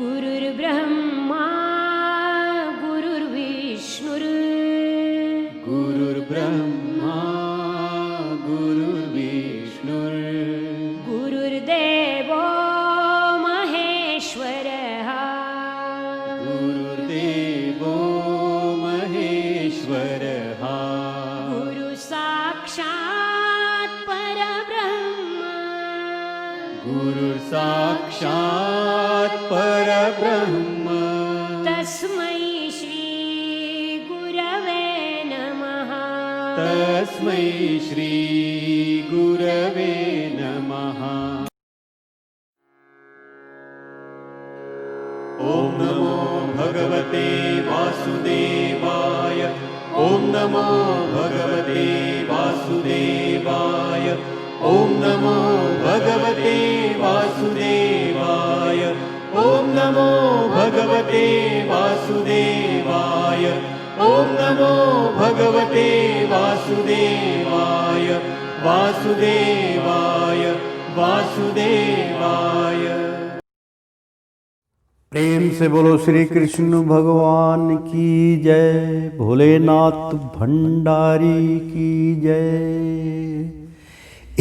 गुरुर्ब्रह्मा गुरुर्विष्णुर् गुरुर्ब्रह्मा गुरुर्विष्णुर् गुरुर्देवो महेश्वरः गुरुर्देवो महेश्वरः गुरुसाक्षात् परब्रह्म गुरुर्साक्षात् परब्रह्म तस्मै श्री गुरवे नमः तस्मै श्री गुरवे नमः। ॐ नमो भगवते वासुदेवाय ॐ नमो भगवते वासुदेवाय ॐ नमो भगवते वासुदेवाय ॐ नमो भगवते वासुदेवाय ॐ नमो भगवते वासुदेवाय वासुदेवाय वासुदेवाय। प्रेम से बोलो श्री कृष्ण भगवान की जय, भोलेनाथ भंडारी की जय।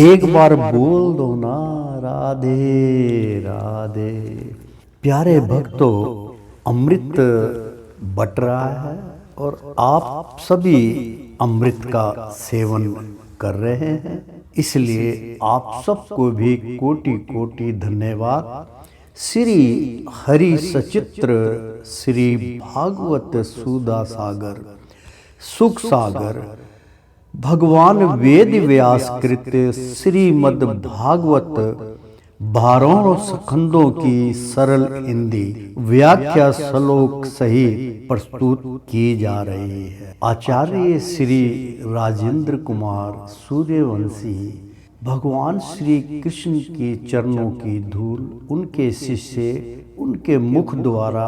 एक बार बोल दो ना राधे राधे। प्यारे भक्तों, अमृत बट रहा है और आप सभी अमृत का सेवन कर रहे हैं, इसलिए आप सबको भी कोटि कोटि धन्यवाद। श्री हरि सचित्र श्री भागवत सुधा सागर सुख सागर भगवान वेद व्यास कृत श्रीमद् भागवत 12 स्कंदों की सरल हिंदी व्याख्या श्लोक सहित प्रस्तुत की जा रही है। आचार्य श्री राजेंद्र कुमार सूर्यवंशी भगवान श्री कृष्ण के चरणों की धूल उनके शिष्य उनके मुख द्वारा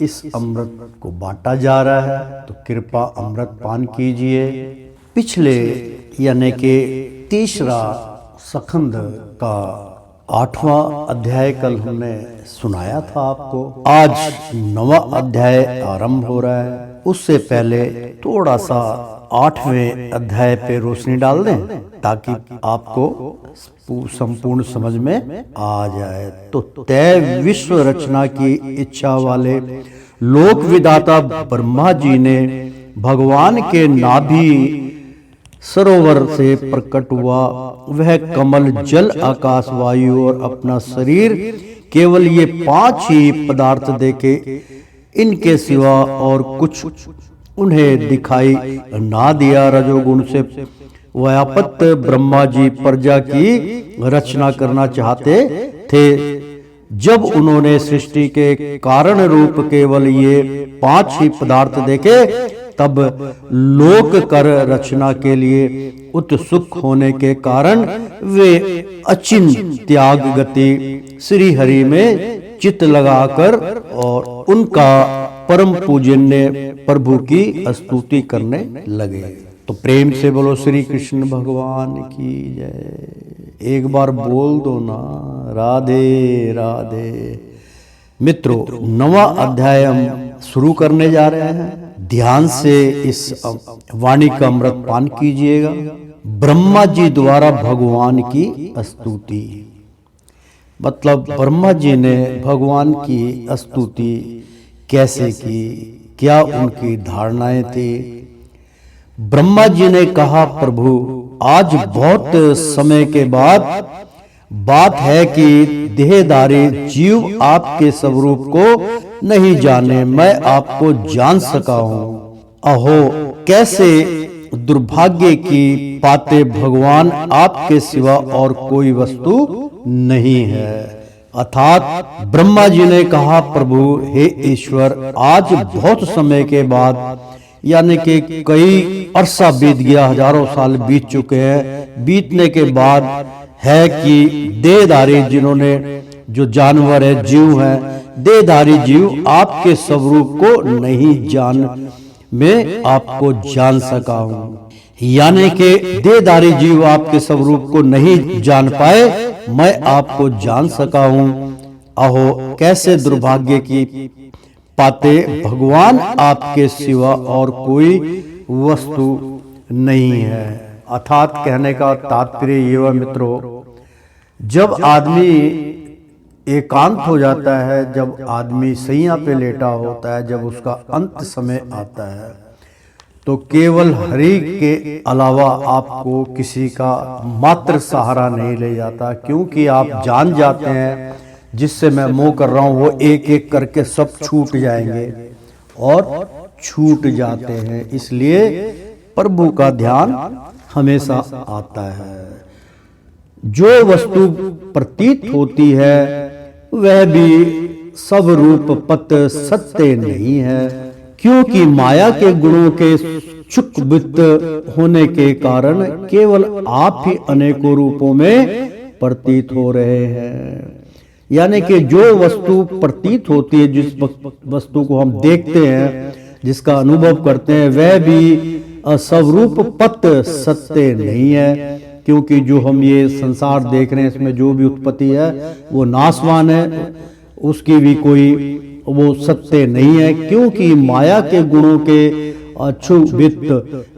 इस अमृत को बांटा जा रहा है, तो कृपा अमृत पान कीजिए। पिछले यानी कि तीसरा स्कंद का 8वां अध्याय कल हमने सुनाया था आपको। आज 9वां अध्याय आरंभ हो रहा है। उससे पहले थोड़ा सा 8वें अध्याय पे रोशनी डाल दें ताकि आपको संपूर्ण समझ में आ जाए। तो तय विश्व रचना की इच्छा वाले लोक विधाता ब्रह्मा जी ने भगवान के नाभि सरोवर से प्रकट हुआ वह कमल जल आकाश वायु और अपना शरीर केवल ये 5 ही पदार्थ देके इनके सिवा और कुछ उन्हें दिखाई ना दिया। रजोगुण से व्यापत ब्रह्मा जी प्रजा की रचना करना चाहते थे। जब उन्होंने सृष्टि के कारण रूप केवल ये 5 ही पदार्थ देखे, तब लोक कर रचना के लिए उत्सुक होने के कारण वे अचिन्त्य त्याग गति श्री हरि में चित्त लगाकर और उनका परम पूजन्य प्रभु की स्तुति करने लगे। तो प्रेम से बोलो श्री कृष्ण भगवान की जय। एक बार बोल दो ना राधे राधे। मित्रों, 9वां अध्याय हम शुरू करने जा रहे हैं। ध्यान से इस वाणी का अमृत पान कीजिएगा। ब्रह्मा जी द्वारा भगवान की स्तुति, मतलब ब्रह्मा जी ने भगवान की स्तुति कैसे की, क्या उनकी धारणाएं थी। ब्रह्मा जी ने कहा, प्रभु आज बहुत समय के बाद बात है कि देहधारी जीव आपके स्वरूप को नहीं जाने, मैं आपको जान सका हूं। अहो कैसे दुर्भाग्य की पाते, भगवान आपके सिवा और कोई वस्तु नहीं है। अर्थात ब्रह्मा जी ने कहा, प्रभु हे ईश्वर, आज बहुत समय के बाद यानी कि कई अरसा बीत गया, हजारों साल बीत चुके हैं। बीतने के बाद है कि देहधारी जिन्होंने जो जानवर है, जीव हैं, देहधारी जीव आपके स्वरूप को नहीं जान मैं आपको जान सका हूं। यानी कि देहधारी जीव आपके स्वरूप को नहीं जान पाए, मैं आपको जान सका हूं। अहो कैसे दुर्भाग्य की पाते, भगवान आपके सिवा और कोई वस्तु नहीं है। अर्थात कहने का तात्पर्य ये हुआ मित्रों, जब आदमी एकांत हो जाता है, जब आदमी सैया पे लेटा होता है, जब उसका अंत समय आता है, तो केवल हरि के अलावा आपको किसी का मात्र सहारा नहीं ले जाता, क्योंकि आप जान जाते हैं जिससे मैं मोह कर रहा हूं वो एक एक करके सब छूट जाएंगे और छूट जाते हैं। इसलिए प्रभु का ध्यान हमेशा आता है। जो वस्तु प्रतीत होती है वह भी सब रूप पत सत्य नहीं है, क्योंकि माया के गुणों के चुकबित होने के कारण केवल आप ही अनेकों रूपों में प्रतीत हो रहे हैं। यानी कि जो वस्तु प्रतीत होती है, जिस वस्तु को हम देखते हैं, जिसका अनुभव करते हैं, वह भी स्वरूप पत सत्य नहीं है, क्योंकि जो हम ये संसार देख रहे हैं इसमें जो भी उत्पत्ति है वो नाशवान है, उसकी भी कोई वो सत्य नहीं है, क्योंकि माया के गुणों के अछुवित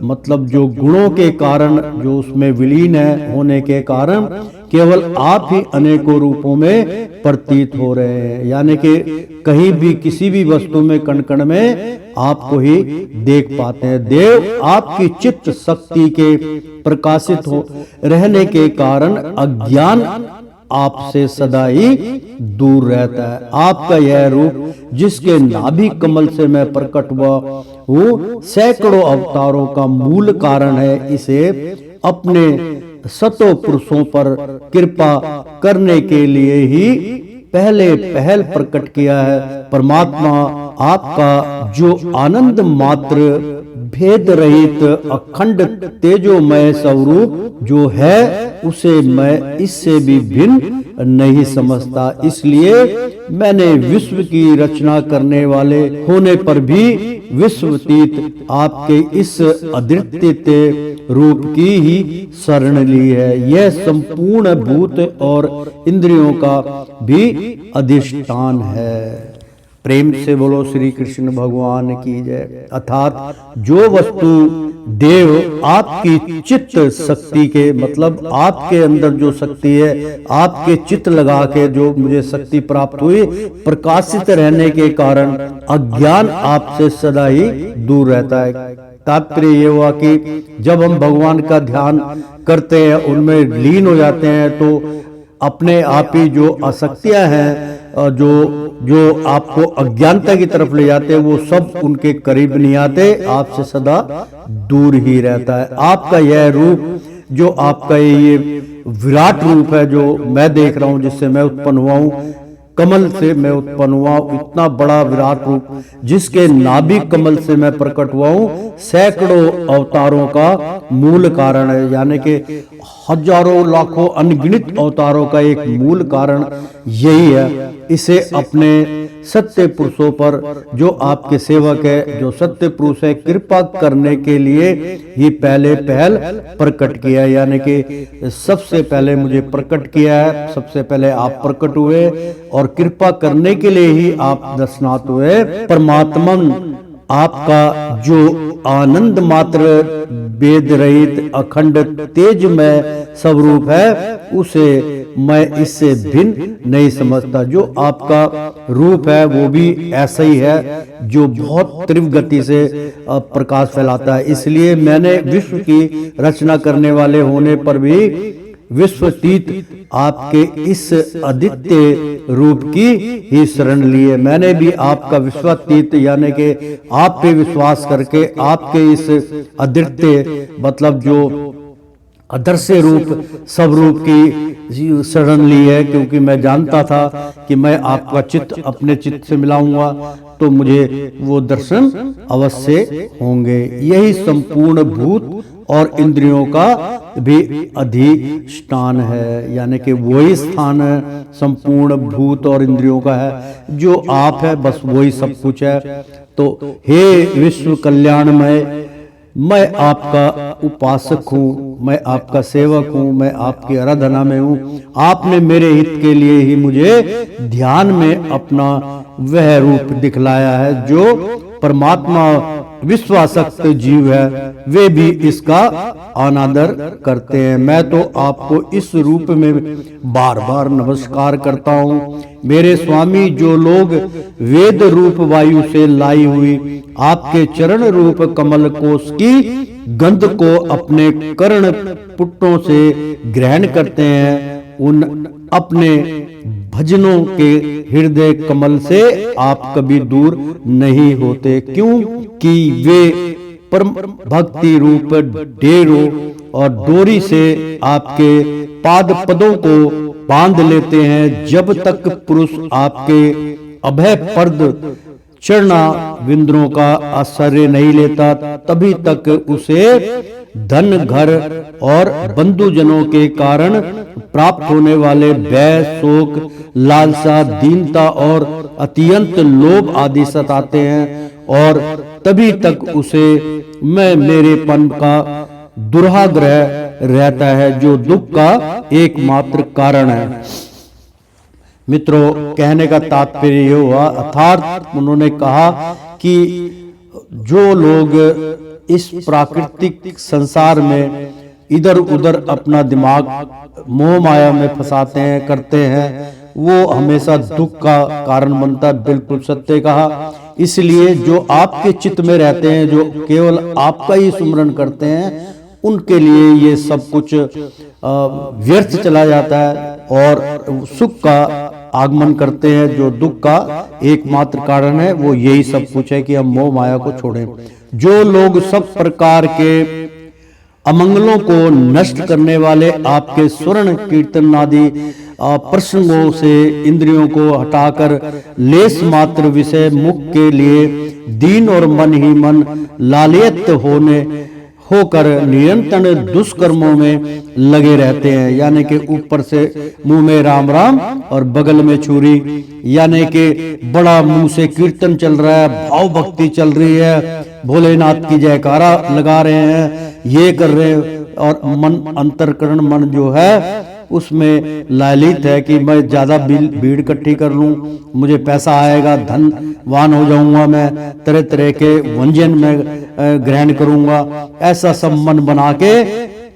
मतलब जो गुणों के कारण जो उसमें विलीन है होने के कारण केवल आप ही अनेकों रूपों में प्रतीत हो रहे हैं। यानी कि कहीं भी किसी भी वस्तु में कण कण में आपको ही देख पाते हैं। देव आपकी चित्त शक्ति के प्रकाशित हो रहने के कारण अज्ञान आपसे सदा ही दूर रहता है। आपका यह रूप जिसके नाभि कमल से मैं प्रकट हुआ हूँ सैकड़ों अवतारों का मूल कारण है। इसे अपने सतों पुरुषों पर कृपा करने के लिए ही पहल प्रकट किया है। परमात्मा आपका जो आनंद मात्र भेद रहित अखंड तेजोमय स्वरूप जो है उसे मैं इससे भी भिन्न नहीं समझता। इसलिए मैंने विश्व की रचना करने वाले होने पर भी विश्वतीत आपके इस अद्वितीय रूप की ही शरण ली है। यह संपूर्ण भूत और इंद्रियों का भी अधिष्ठान है। प्रेम से बोलो श्री कृष्ण भगवान की जय। अर्थात जो वस्तु देव आपकी चित्त शक्ति के मतलब आपके अंदर जो शक्ति है, आपके चित्त लगा के जो मुझे शक्ति प्राप्त हुई, प्रकाशित रहने के कारण अज्ञान आपसे सदा ही दूर रहता है। तात्पर्य ये हुआ कि जब हम भगवान का ध्यान करते हैं, उनमें लीन हो जाते हैं, तो अपने आप ही जो आसक्तियां हैं, जो आपको अज्ञानता की तरफ ले जाते हैं, वो सब उनके करीब नहीं आते, आपसे सदा दूर ही रहता है। आपका यह रूप जो आपका ये विराट रूप है जो मैं देख रहा हूं, जिससे मैं उत्पन्न हुआ हूं, कमल से मैं उत्पन्न हुआ, इतना बड़ा विराट रूप जिसके नाभि कमल से मैं प्रकट हुआ हूं, सैकड़ों अवतारों का मूल कारण है। यानी कि हजारों लाखों अनगिनत अवतारों का एक मूल कारण यही है। इसे अपने सत्य पुरुषों पर जो आपके सेवक है, जो सत्य पुरुष है, कृपा करने के लिए ही पहल प्रकट किया है। यानी कि सबसे पहले मुझे प्रकट किया है, सबसे पहले आप प्रकट हुए और कृपा करने के लिए ही आप दर्शनात् हुए। परमात्मा आपका जो आनंद मात्र वेद रहित अखंड तेजमय स्वरूप है, उसे मैं इससे भिन्न नहीं समझता। जो आपका रूप है वो भी ऐसा ही है जो बहुत तीव्र गति से प्रकाश फैलाता है। इसलिए मैंने विश्व की रचना करने वाले होने पर भी विश्वतीत आपके इस अद्वितीय रूप की ही शरण ली है। मैंने भी आपका विश्वातीत यानी कि आप पे विश्वास करके आपके इस अद्वितीय मतलब जो अदृश्य रूप सब रूप की शरण ली है, क्योंकि मैं जानता था कि मैं आपका चित्त अपने चित्त से मिलाऊंगा तो मुझे वो दर्शन अवश्य होंगे। यही संपूर्ण भूत और इंद्रियों का भी अधिष्ठान है। यानी कि वही स्थान संपूर्ण भूत और इंद्रियों का है जो आप है, बस वही सब कुछ है। तो हे विश्व कल्याणमय मैं आपका उपासक हूँ, मैं आपका सेवक हूँ, मैं आपकी आराधना में हूँ। आपने मेरे हित के लिए ही मुझे ध्यान में अपना वह रूप दिखलाया है। जो परमात्मा विश्वासक्त जीव है वे भी इसका अनादर करते हैं। मैं तो आपको इस रूप में बार बार नमस्कार करता हूँ। मेरे स्वामी, जो लोग वेद रूप वायु से लाई हुई आपके चरण रूप कमल कोश की गंध को अपने कर्ण पुटों से ग्रहण करते हैं, उन अपने भजनों के हृदय कमल से आप कभी दूर नहीं होते, क्योंकि वे परम भक्ति रूप डेरों और डोरी से आपके पाद पदों को बांध लेते हैं। जब तक पुरुष आपके अभय पर्द चरना विंद्रों का आश्रय नहीं लेता, तभी तक उसे धन, घर और बंधुजनों के कारण प्राप्त होने वाले भय, शोक, लालसा, दीनता और अत्यंत लोभ आदि सताते हैं, और तभी तक उसे मैं मेरेपन का दुराग्रह रहता है, जो दुख का एकमात्र कारण है। मित्रों, कहने का तात्पर्य ये हुआ, अर्थात उन्होंने कहा कि जो लोग इस प्राकृतिक संसार में इधर उधर अपना दिमाग मोह माया में फंसाते हैं, करते हैं, वो हमेशा दुख का कारण बनता है। बिल्कुल सत्य कहा। इसलिए जो आपके चित्त में रहते हैं, जो केवल आपका ही सुमरन करते हैं, उनके लिए ये सब कुछ व्यर्थ चला जाता है और सुख का आगमन करते हैं। जो दुख का एकमात्र कारण है वो यही सब कुछ है कि हम मोह माया को छोड़ें। जो लोग सब प्रकार के अमंगलों को नष्ट करने वाले आपके स्वर्ण कीर्तन आदि प्रसंगों से इंद्रियों को हटाकर लेस मात्र विषय मुख के लिए दीन और मन ही मन लालित होकर निरंतर दुष्कर्मों में लगे रहते हैं, यानी कि ऊपर से मुंह में राम राम और बगल में छुरी, यानी कि बड़ा मुंह से कीर्तन चल रहा है, भाव भक्ति चल रही है, भोलेनाथ की जयकारा लगा रहे हैं, ये कर रहे हैं, और मन अंतरकरण मन जो है उसमें लालित है कि मैं ज्यादा भीड़ इकट्ठी कर लूं, मुझे पैसा आएगा, धनवान हो जाऊंगा, मैं तरह तरह के व्यंजन में ग्रहण करूंगा, ऐसा सब मन बना के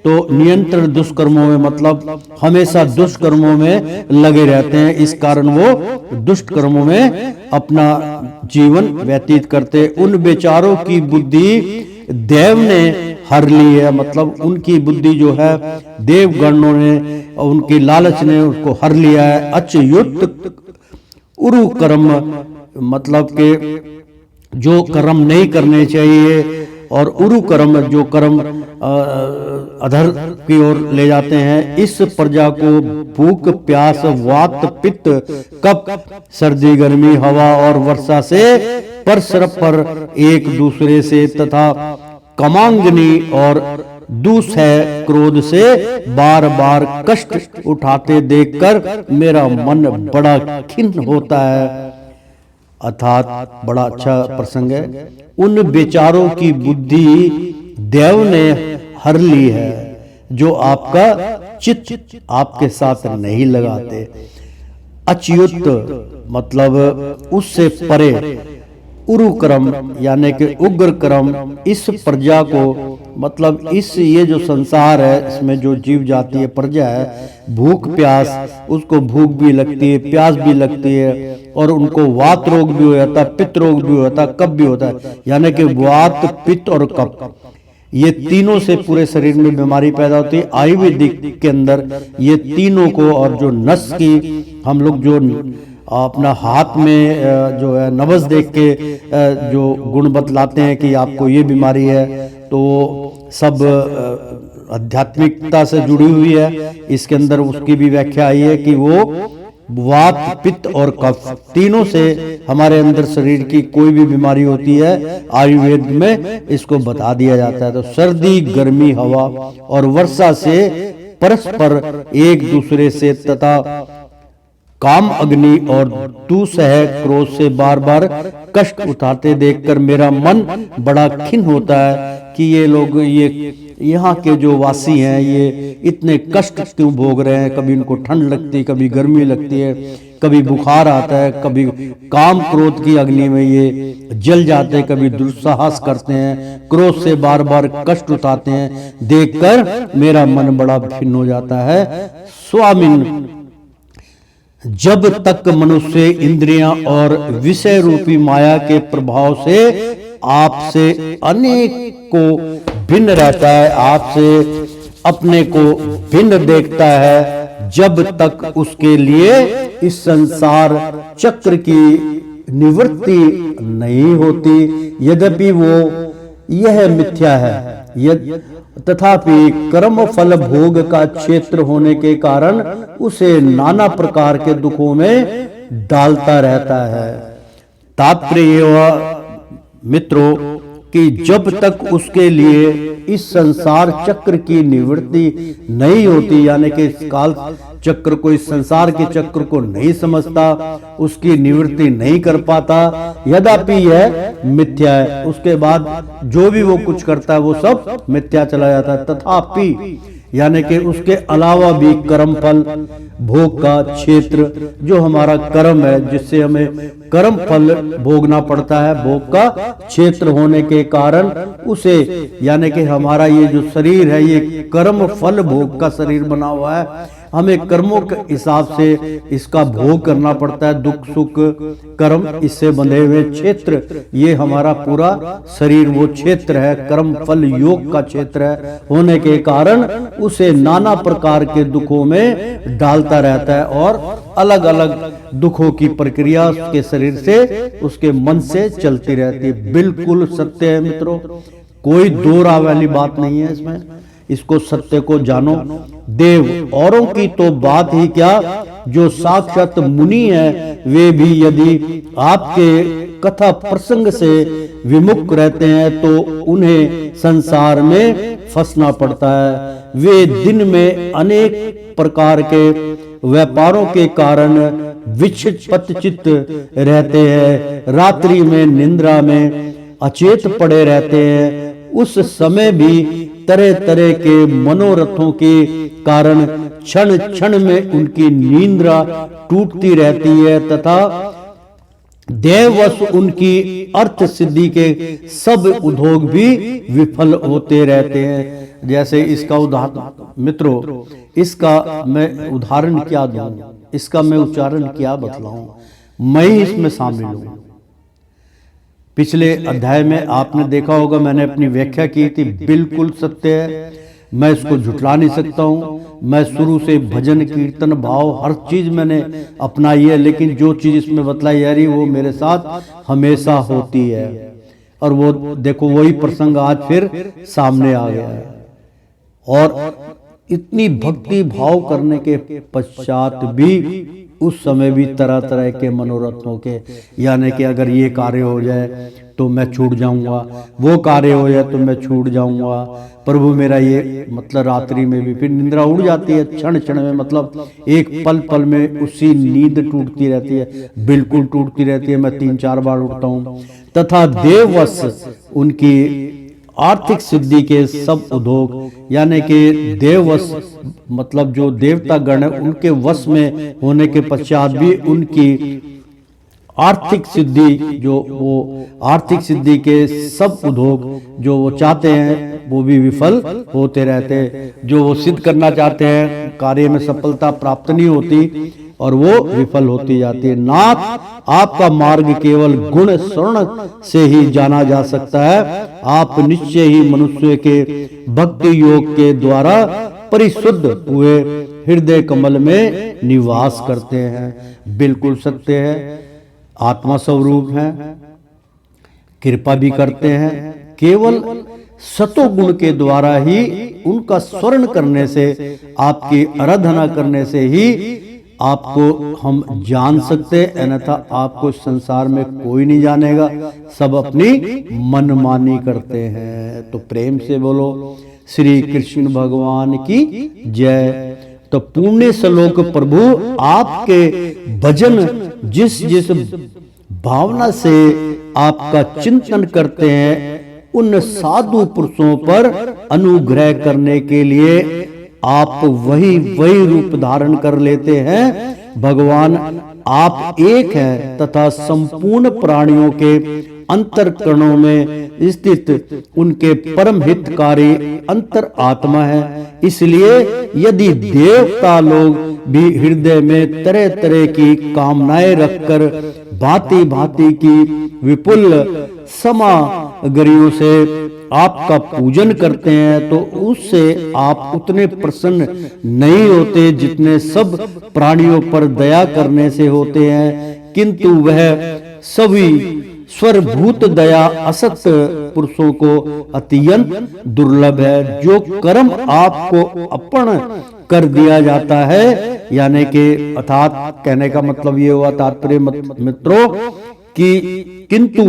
तो नियंत्रण दुष्कर्मों में, मतलब हमेशा दुष्कर्मों में लगे रहते हैं। इस कारण वो दुष्ट कर्मों में अपना जीवन व्यतीत करते। उन बेचारों की बुद्धि देव ने हर ली है, मतलब उनकी बुद्धि जो है देवगणों ने, उनकी लालच ने उसको हर लिया है। अच्युत उरु कर्म, मतलब के जो कर्म नहीं करने चाहिए, और उरु कर्म जो कर्म अधर की ओर ले जाते हैं, इस प्रजा को भूख, प्यास, वात, पित्त, कफ, सर्दी, गर्मी, हवा और वर्षा से परस्पर एक दूसरे से तथा कामाग्नि और दूसरे क्रोध से बार बार कष्ट उठाते देखकर मेरा मन बड़ा खिन्न होता है। अर्थात बड़ा अच्छा प्रसंग है। उन बेचारों की बुद्धि देव ने हर ली है, जो आपका चित्त आपके साथ नहीं लगाते। अच्युत मतलब उससे परे, उरु कर्म यानी कि उग्र कर्म, इस प्रजा को, मतलब इस ये जो संसार है इसमें जो जीव जाती है, प्रजा है, भूख प्यास, उसको भूख भी लगती है, प्यास भी लगती है, और उनको वात रोग भी हो जाता है, पित्त रोग भी हो जाता है, कफ भी होता है, यानी कि वात, पित्त और कफ, ये तीनों से पूरे शरीर में बीमारी पैदा होती है। आयुर्वेदिक के अंदर ये तीनों को, और जो नस की हम लोग जो अपना हाथ में जो है नब्ज देख के जो गुण बतलाते हैं कि आपको ये बीमारी है, तो सब आध्यात्मिकता से जुड़ी हुई है। इसके अंदर उसकी भी व्याख्या आई है कि वो वात, पित्त और कफ तीनों से हमारे अंदर शरीर की कोई भी बीमारी होती है, आयुर्वेद में इसको बता दिया जाता है। तो सर्दी, गर्मी, हवा और वर्षा से परस्पर एक दूसरे से तथा काम अग्नि और दूसरे क्रोध से बार बार कष्ट उठाते देखकर मेरा मन बड़ा खिन्न होता है, कि ये लोग, ये यहाँ के जो वासी हैं, ये इतने कष्ट क्यों भोग रहे हैं। कभी इनको ठंड लगती है, कभी गर्मी लगती है, कभी बुखार आता है, कभी काम क्रोध की अग्नि में ये जल जाते हैं, कभी दुस्साहस करते हैं, क्रोध से बार बार कष्ट उठाते हैं। देखकर मेरा मन बड़ा भिन्न हो जाता है। स्वामिन, जब तक मनुष्य इंद्रियां और विषय रूपी माया के प्रभाव से आपसे अनेक को भिन्न रहता है, आपसे अपने को भिन्न देखता है, जब तक उसके लिए इस संसार चक्र की निवृत्ति नहीं होती। यद्यपि वो यह मिथ्या है, तथापि कर्म फल भोग का क्षेत्र होने के कारण उसे नाना प्रकार के दुखों में डालता रहता है। तात्पर्य मित्रों कि जब तक उसके लिए इस संसार चक्र की निवृत्ति नहीं होती, यानी कि इस काल चक्र को, इस संसार के चक्र को नहीं समझता, उसकी निवृत्ति नहीं कर पाता, यद्यपि यह मिथ्या है। उसके बाद जो भी वो कुछ करता है वो सब मिथ्या चला जाता है। तथापि यानी कि उसके अलावा भी कर्म फल भोग का क्षेत्र, जो हमारा कर्म है, जिससे हमें कर्म फल भोगना पड़ता है, भोग का क्षेत्र होने के कारण उसे, यानी कि हमारा ये जो शरीर है, ये कर्म फल भोग का शरीर बना हुआ है। हमें कर्मों के हिसाब से इसका भोग करना पड़ता है। दुख सुख कर्म इससे बंधे हुए क्षेत्र, ये हमारा पूरा शरीर वो क्षेत्र है, कर्म फल योग का क्षेत्र है, होने के कारण उसे नाना प्रकार के दुखों में डालता रहता है और अलग अलग दुखों की प्रक्रिया उसके शरीर से, उसके मन से चलती रहती है। बिल्कुल सत्य है मित्रों, कोई दो राह वाली बात नहीं है इसमें। इसको सत्य को जानो। देव औरों की तो बात ही क्या, जो साक्षात मुनि है, वे भी यदि आपके कथा प्रसंग से विमुख रहते हैं तो उन्हें संसार में फंसना पड़ता है। वे दिन में अनेक प्रकार के व्यापारों के कारण विक्षिप्त रहते हैं, रात्रि में निद्रा में अचेत पड़े रहते हैं। उस समय भी तरह तरह के मनोरथों के कारण क्षण क्षण में उनकी निद्रा टूटती रहती है तथा देववश उनकी अर्थ सिद्धि के सब उद्योग भी विफल होते रहते हैं। जैसे इसका उदाहरण मित्रों, इसका मैं उदाहरण क्या दूं, इसका मैं उच्चारण क्या बतलाऊं, मैं ही इसमें शामिल हूं। पिछले अध्याय में आपने देखा होगा, मैंने अपनी व्याख्या की थी, बिल्कुल सत्य है, मैं इसको झुठला नहीं सकता हूं। मैं शुरू से भजन कीर्तन भाव हर चीज मैंने अपनाई है, लेकिन जो चीज इसमें बतलाई जा रही वो मेरे साथ हमेशा होती है। और वो देखो, वही प्रसंग आज फिर सामने आ गया है। और इतनी भक्ति भाव करने के पश्चात भी उस समय भी तरह तरह के मनोरथों के, यानी कि अगर ये कार्य हो जाए तो मैं छूट जाऊंगा, वो कार्य हो जाए तो मैं छूट जाऊंगा, प्रभु मेरा ये, मतलब रात्रि में भी फिर निद्रा उड़ जाती है क्षण क्षण में, मतलब एक पल पल में उसी नींद टूटती रहती है, बिल्कुल टूटती रहती है। मैं 3-4 बार उठता हूँ। तथा देववश उनकी आर्थिक सिद्धि के सब उद्योग, यानी कि देववश मतलब जो देवता गण है उनके वश में होने के पश्चात भी उनकी आर्थिक सिद्धि, जो वो आर्थिक सिद्धि के सब उद्योग जो वो चाहते हैं वो भी विफल होते रहते हैं। जो वो सिद्ध करना चाहते हैं कार्य में सफलता प्राप्त नहीं होती और वो विफल होती जाती है। नाथ, आपका मार्ग केवल गुण स्वर्ण से ही जाना जा सकता है। आप निश्चय ही मनुष्य के भक्ति योग के द्वारा परिशुद्ध हुए हृदय कमल में निवास करते हैं। बिल्कुल सत्य है, आत्मा स्वरूप है, कृपा भी करते हैं। केवल सतोगुण के द्वारा ही उनका स्मरण करने से, आपकी आराधना करने से ही आपको हम जान सकते, अन्यथा आपको संसार में कोई नहीं जानेगा। सब अपनी मनमानी करते हैं। तो प्रेम से बोलो श्री कृष्ण भगवान की जय। तो पुण्य श्लोक प्रभु आपके भजन जिस जिस भावना से आपका चिंतन करते हैं, उन साधु पुरुषों पर अनुग्रह करने के लिए आप वही रूप धारण कर लेते हैं। भगवान आप एक हैं तथा संपूर्ण प्राणियों के अंतरकरणों में स्थित उनके परम हितकारी अंतर आत्मा है। इसलिए यदि देवता लोग भी हृदय में तरह तरह की कामनाएं रखकर भांति भांति की विपुल सामग्रियों से आपका पूजन करते हैं, तो उससे आप उतने प्रसन्न नहीं होते जितने सब प्राणियों पर दया करने से होते हैं। किंतु वह सभी स्वरभूत दया असत पुरुषों को अत्यंत दुर्लभ है। जो कर्म आपको अर्पण कर दिया जाता है, यानी कि अर्थात कहने का मतलब ये हुआ तात्पर्य मित्रों कि किंतु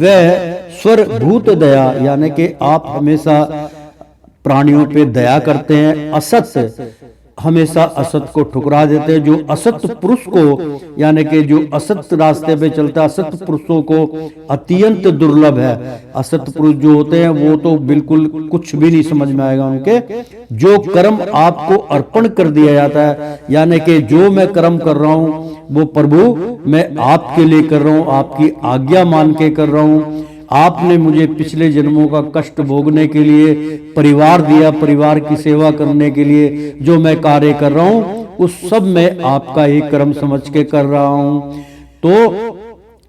वह स्वरभूत दया, यानी कि आप हमेशा प्राणियों पे दया करते हैं, असत हमेशा असत को ठुकरा देते हैं। जो असत पुरुष को, यानी कि जो असत रास्ते पे चलता है, असत पुरुषों को अत्यंत दुर्लभ है। असत पुरुष जो होते हैं वो तो बिल्कुल कुछ भी नहीं समझ में आएगा उनके। जो कर्म आपको अर्पण कर दिया जाता है, यानी कि जो मैं कर्म कर रहा हूँ वो प्रभु मैं आपके लिए कर रहा हूँ, आपकी आज्ञा मान के कर रहा हूँ। आपने मुझे पिछले जन्मों का कष्ट भोगने के लिए परिवार दिया, परिवार की सेवा करने के लिए जो मैं कार्य कर रहा हूँ उस सब में आपका ही कर्म समझ के कर रहा हूँ, तो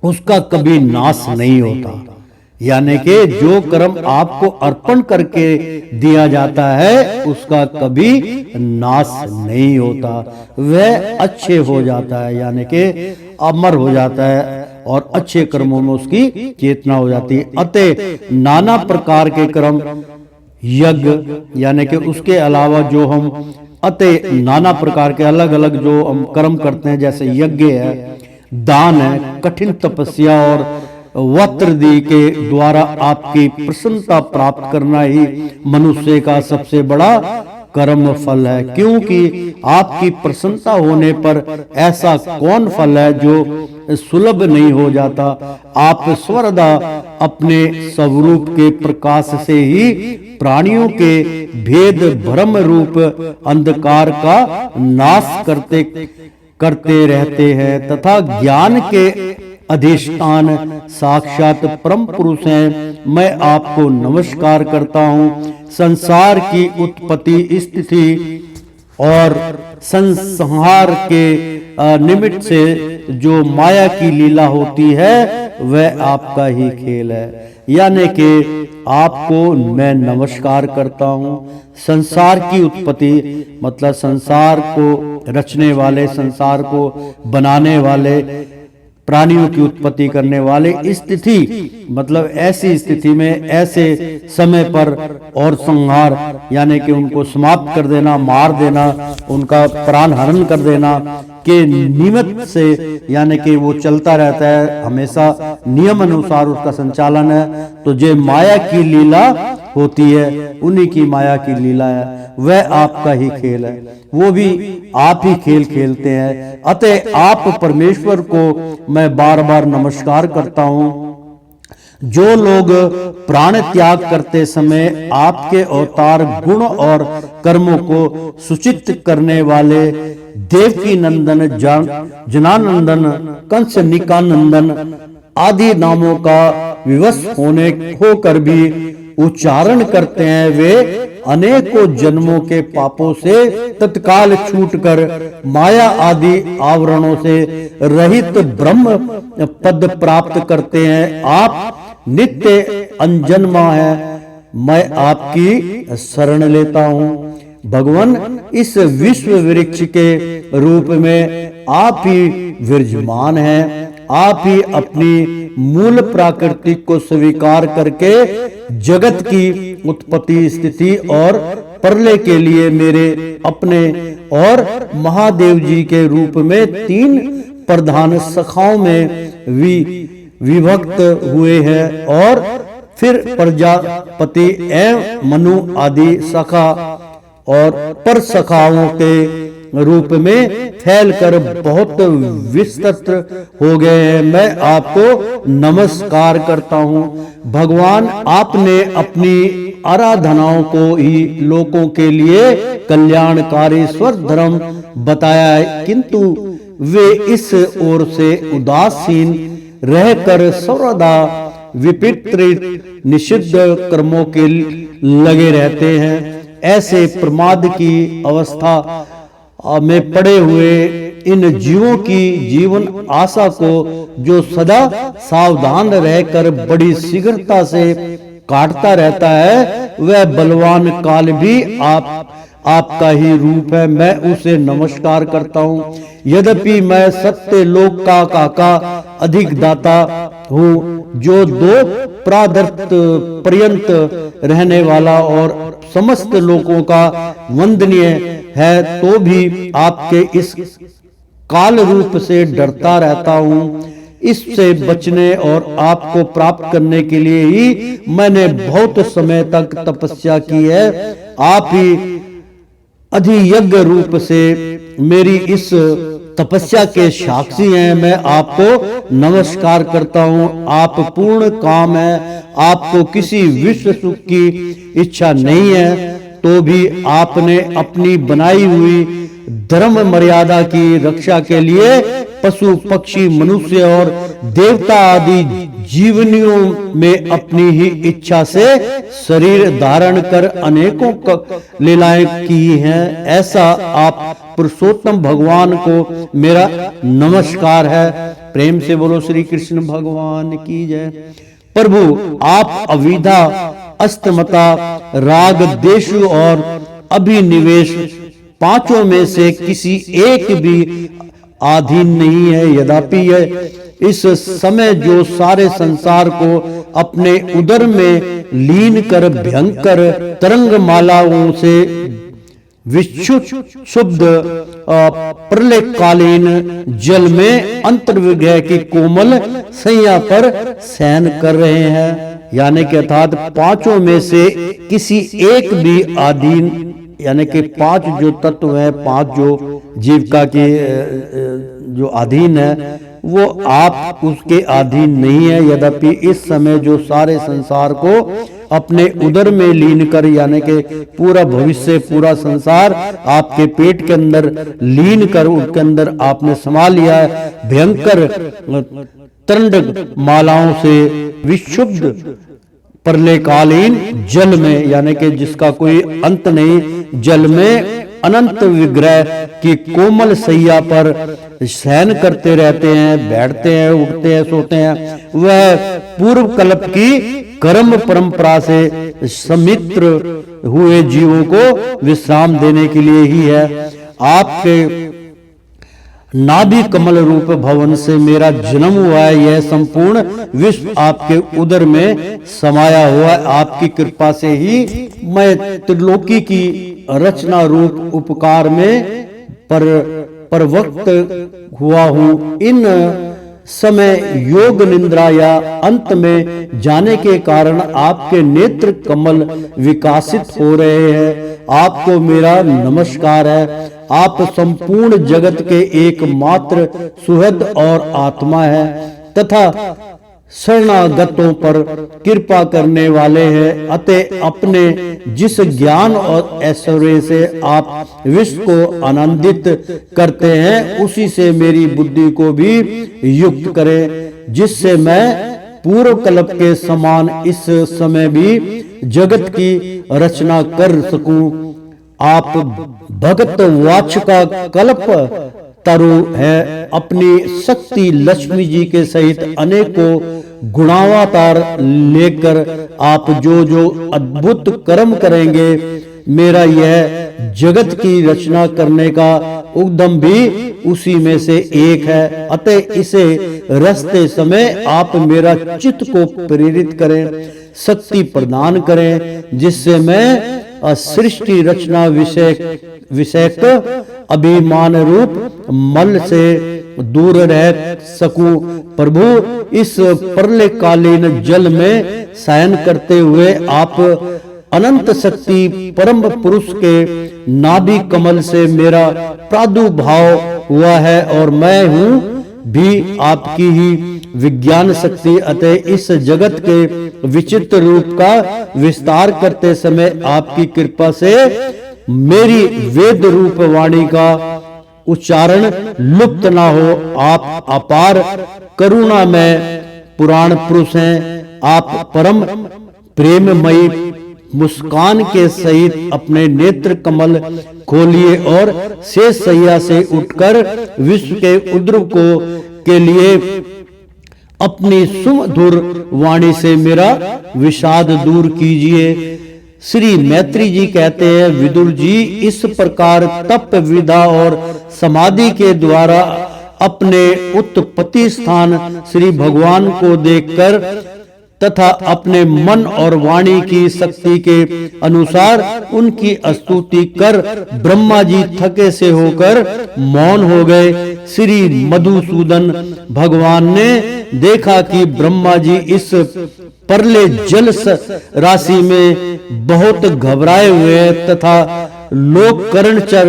उसका कभी नाश नहीं होता। यानी कि जो कर्म आपको अर्पण करके दिया जाता है उसका कभी नाश नहीं होता, वह अच्छे हो जाता है, यानी कि अमर हो जाता है और अच्छे कर्मों में उसकी चेतना हो जाती है। अतः नाना प्रकार के कर्म यज्ञ, यानी कि उसके अलावा जो हम अतः नाना प्रकार के अलग अलग जो हम कर्म करते हैं, जैसे यज्ञ है, दान है, कठिन तपस्या और वस्त्रादि के द्वारा आपकी प्रसन्नता प्राप्त करना ही मनुष्य का सबसे बड़ा कर्म फल है। क्योंकि आपकी प्रसन्नता होने पर ऐसा कौन फल है जो सुलभ नहीं हो जाता। आप स्वरदा अपने स्वरूप के प्रकाश से ही प्राणियों के भेद भ्रम रूप अंधकार का नाश करते रहते हैं तथा ज्ञान के अधिष्ठान साक्षात परम पुरुष हैं। मैं आपको नमस्कार करता हूँ। संसार की उत्पत्ति, स्थिति और संहार के निमित्त से जो माया की लीला होती है वह आपका ही खेल है, यानी कि आपको मैं नमस्कार करता हूँ। संसार की उत्पत्ति मतलब संसार को रचने वाले, संसार को बनाने वाले, प्राणियों की उत्पत्ति करने वाले, स्थिति मतलब ऐसी स्थिति में ऐसे समय पर, और संहार यानी कि उनको समाप्त कर देना, मार देना, उनका प्राण हरण कर देना के निमित्त से, यानी कि वो चलता रहता है, हमेशा नियम अनुसार उसका संचालन है। तो जो माया की लीला होती है उन्हीं की माया की लीला है, वह आपका ही खेल है, वो भी आप ही खेल खेलते हैं। अतः आप परमेश्वर को मैं बार बार नमस्कार करता हूँ। जो लोग प्राण त्याग करते समय आपके अवतार गुण और कर्मों को सूचित करने वाले देवकी नंदन, जनानंदन, कंस निकानंदन आदि नामों का विवश होकर भी उच्चारण करते हैं, वे अनेकों जन्मों के पापों से तत्काल छूटकर माया आदि आवरणों से रहित ब्रह्म पद प्राप्त करते हैं। आप नित्य अनजन्मा है, मैं आपकी शरण लेता हूँ। भगवान, इस विश्व वृक्ष के रूप में आप ही विराजमान हैं। आप ही अपनी मूल प्राकृतिक को स्वीकार करके जगत की उत्पत्ति, स्थिति और प्रलय के लिए मेरे अपने और महादेव जी के रूप में तीन प्रधान शाखाओं में विभक्त हुए हैं, और फिर प्रजापति एवं मनु आदि शाखा और पर शाखाओं के रूप में फैलकर बहुत विस्तृत हो गए हैं। मैं आपको नमस्कार करता हूँ। भगवान, आपने अपनी आराधनाओं को ही लोगों के लिए कल्याणकारी स्वर धर्म बताया है, किंतु वे इस ओर से उदासीन रहकर सर्वदा विपरीत निषिद्ध कर्मों के लगे रहते हैं। ऐसे प्रमाद की अवस्था में पड़े हुए इन जीवों की जीवन आशा को जो सदा सावधान रहकर बड़ी शीघ्रता से काटता रहता है, वह बलवान काल भी आपका ही रूप है। मैं उसे नमस्कार करता हूँ। यद्यपि मैं सत्य लोक का काका अधिक दाता हूँ, जो दो प्रादर्थ पर्यंत रहने वाला और समस्त लोगों का वंदनीय है, तो भी आपके इस काल रूप से डरता रहता हूँ। इससे बचने और आपको प्राप्त करने के लिए ही मैंने बहुत समय तक तपस्या की है। आप ही अधियज्ञ रूप से मेरी इस तपस्या के साक्षी हैं। मैं आपको नमस्कार करता हूँ। आप पूर्ण काम है, आपको किसी विश्व सुख की इच्छा नहीं है, तो भी आपने अपनी बनाई हुई धर्म मर्यादा की रक्षा के लिए पशु पक्षी मनुष्य और देवता आदि जीवनियों में अपनी ही इच्छा से शरीर धारण कर अनेकों लीलाएं की हैं। ऐसा आप पुरुषोत्तम भगवान को मेरा नमस्कार है। प्रेम से बोलो श्री कृष्ण भगवान की जय। प्रभु, आप अविद्या, अस्तमता, राग, द्वेष और अभिनिवेश पांचों में से किसी एक भी अधीन नहीं है। यद्यपि यह इस समय जो सारे संसार को अपने उदर में लीन कर भयंकर तरंग मालाओं से विक्षुब्ध प्रलयकालीन जल में अंतर्विग्रह की कोमल सैया पर शयन कर रहे हैं, यानी कि अर्थात पांचों में से किसी एक भी अधीन, यानी कि पांच जो तत्व है, पांच जो जीविका के जो अधीन है, वो आप उसके अधीन नहीं है। यद्यपि इस समय जो सारे संसार को अपने उदर में लीन कर, यानी कि पूरा भविष्य, पूरा संसार आपके पेट के अंदर लीन कर, उसके अंदर आपने समा लिया है। भयंकर तरंग मालाओं से विक्षुब्ध प्रलयकालीन जल में, यानी कि जिसका कोई अंत नहीं, जल में अनंत विग्रह की कोमल सैया पर शयन करते रहते हैं, बैठते हैं, उठते हैं, सोते हैं। वह पूर्व कल्प की कर्म परंपरा से समित्र हुए जीवों को विश्राम देने के लिए ही है। आपके नाभि कमल रूप भवन से मेरा जन्म हुआ है। यह संपूर्ण विश्व आपके उदर में समाया हुआ है। आपकी कृपा से ही मैं त्रिलोकी की रचना रूप उपकार में परवक्त हुआ हूँ। इन समय योग निद्रा या अंत में जाने के कारण आपके नेत्र कमल विकासित हो रहे हैं। आपको मेरा नमस्कार है। आप संपूर्ण जगत के एकमात्र सुहृद और आत्मा है तथा शरणागतों पर कृपा करने वाले हैं। अतः अपने जिस ज्ञान और ऐश्वर्य से आप विश्व को आनंदित करते हैं, उसी से मेरी बुद्धि को भी युक्त करें, जिससे मैं पूर्व कल्प के समान इस समय भी जगत की रचना कर सकूं। आप भगत वाचका कल्प तरु है। अपनी शक्ति लक्ष्मी जी के सहित अनेकों गुणावतार लेकर आप जो जो अद्भुत कर्म करेंगे, मेरा यह जगत की रचना करने का उद्यम भी उसी में से एक है। अतः इसे रचते समय आप मेरा चित्त को प्रेरित करें, शक्ति प्रदान करें, जिससे मैं सृष्टि रचना विषयक अभिमान रूप मल से दूर रह सकूं। प्रभु, इस प्रलयकालीन जल में शयन करते हुए आप अनंत शक्ति परम पुरुष के नाभि कमल से मेरा प्रादुर्भाव हुआ है और मैं हूँ भी आपकी ही विज्ञान शक्ति। अतः इस जगत के विचित्र रूप का विस्तार करते समय आपकी कृपा से मेरी वेद रूप वाणी का उच्चारण लुप्त ना हो। आप अपार करुणा में पुराण पुरुष हैं। आप परम प्रेममयी मुस्कान के सहित अपने नेत्र कमल खोलिए और शेष सैया से उठकर विश्व के उद्रव को के लिए अपनी सुमधुर वाणी से मेरा विषाद दूर कीजिए। श्री मैत्री जी कहते हैं, विदुर जी इस प्रकार तप विधा और समाधि के द्वारा अपने उत्पत्ति स्थान श्री भगवान को देखकर तथा अपने मन और वाणी की शक्ति के अनुसार उनकी स्तुति कर ब्रह्मा जी थके से होकर मौन हो गए। श्री मधुसूदन भगवान ने देखा कि ब्रह्मा जी इस परले जल राशि में बहुत घबराए हुए तथा लोक करणचर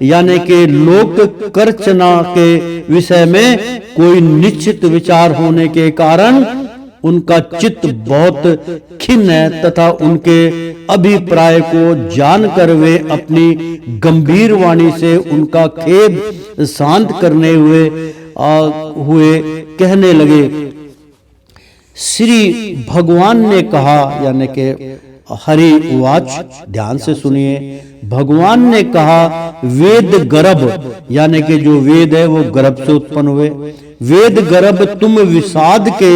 यानी के लोक कर्चना के विषय में कोई निश्चित विचार होने के कारण उनका चित्त बहुत खिन्न है तथा उनके अभिप्राय को जानकर वे अपनी गंभीर वाणी से उनका खेद शांत करने हुए कहने लगे। श्री भगवान ने कहा, यानी कि हरि उवाच, ध्यान से सुनिए। भगवान ने कहा, वेद गर्भ, यानी कि जो वेद है वो गर्भ से उत्पन्न हुए। वेद गर्भ तुम विषाद के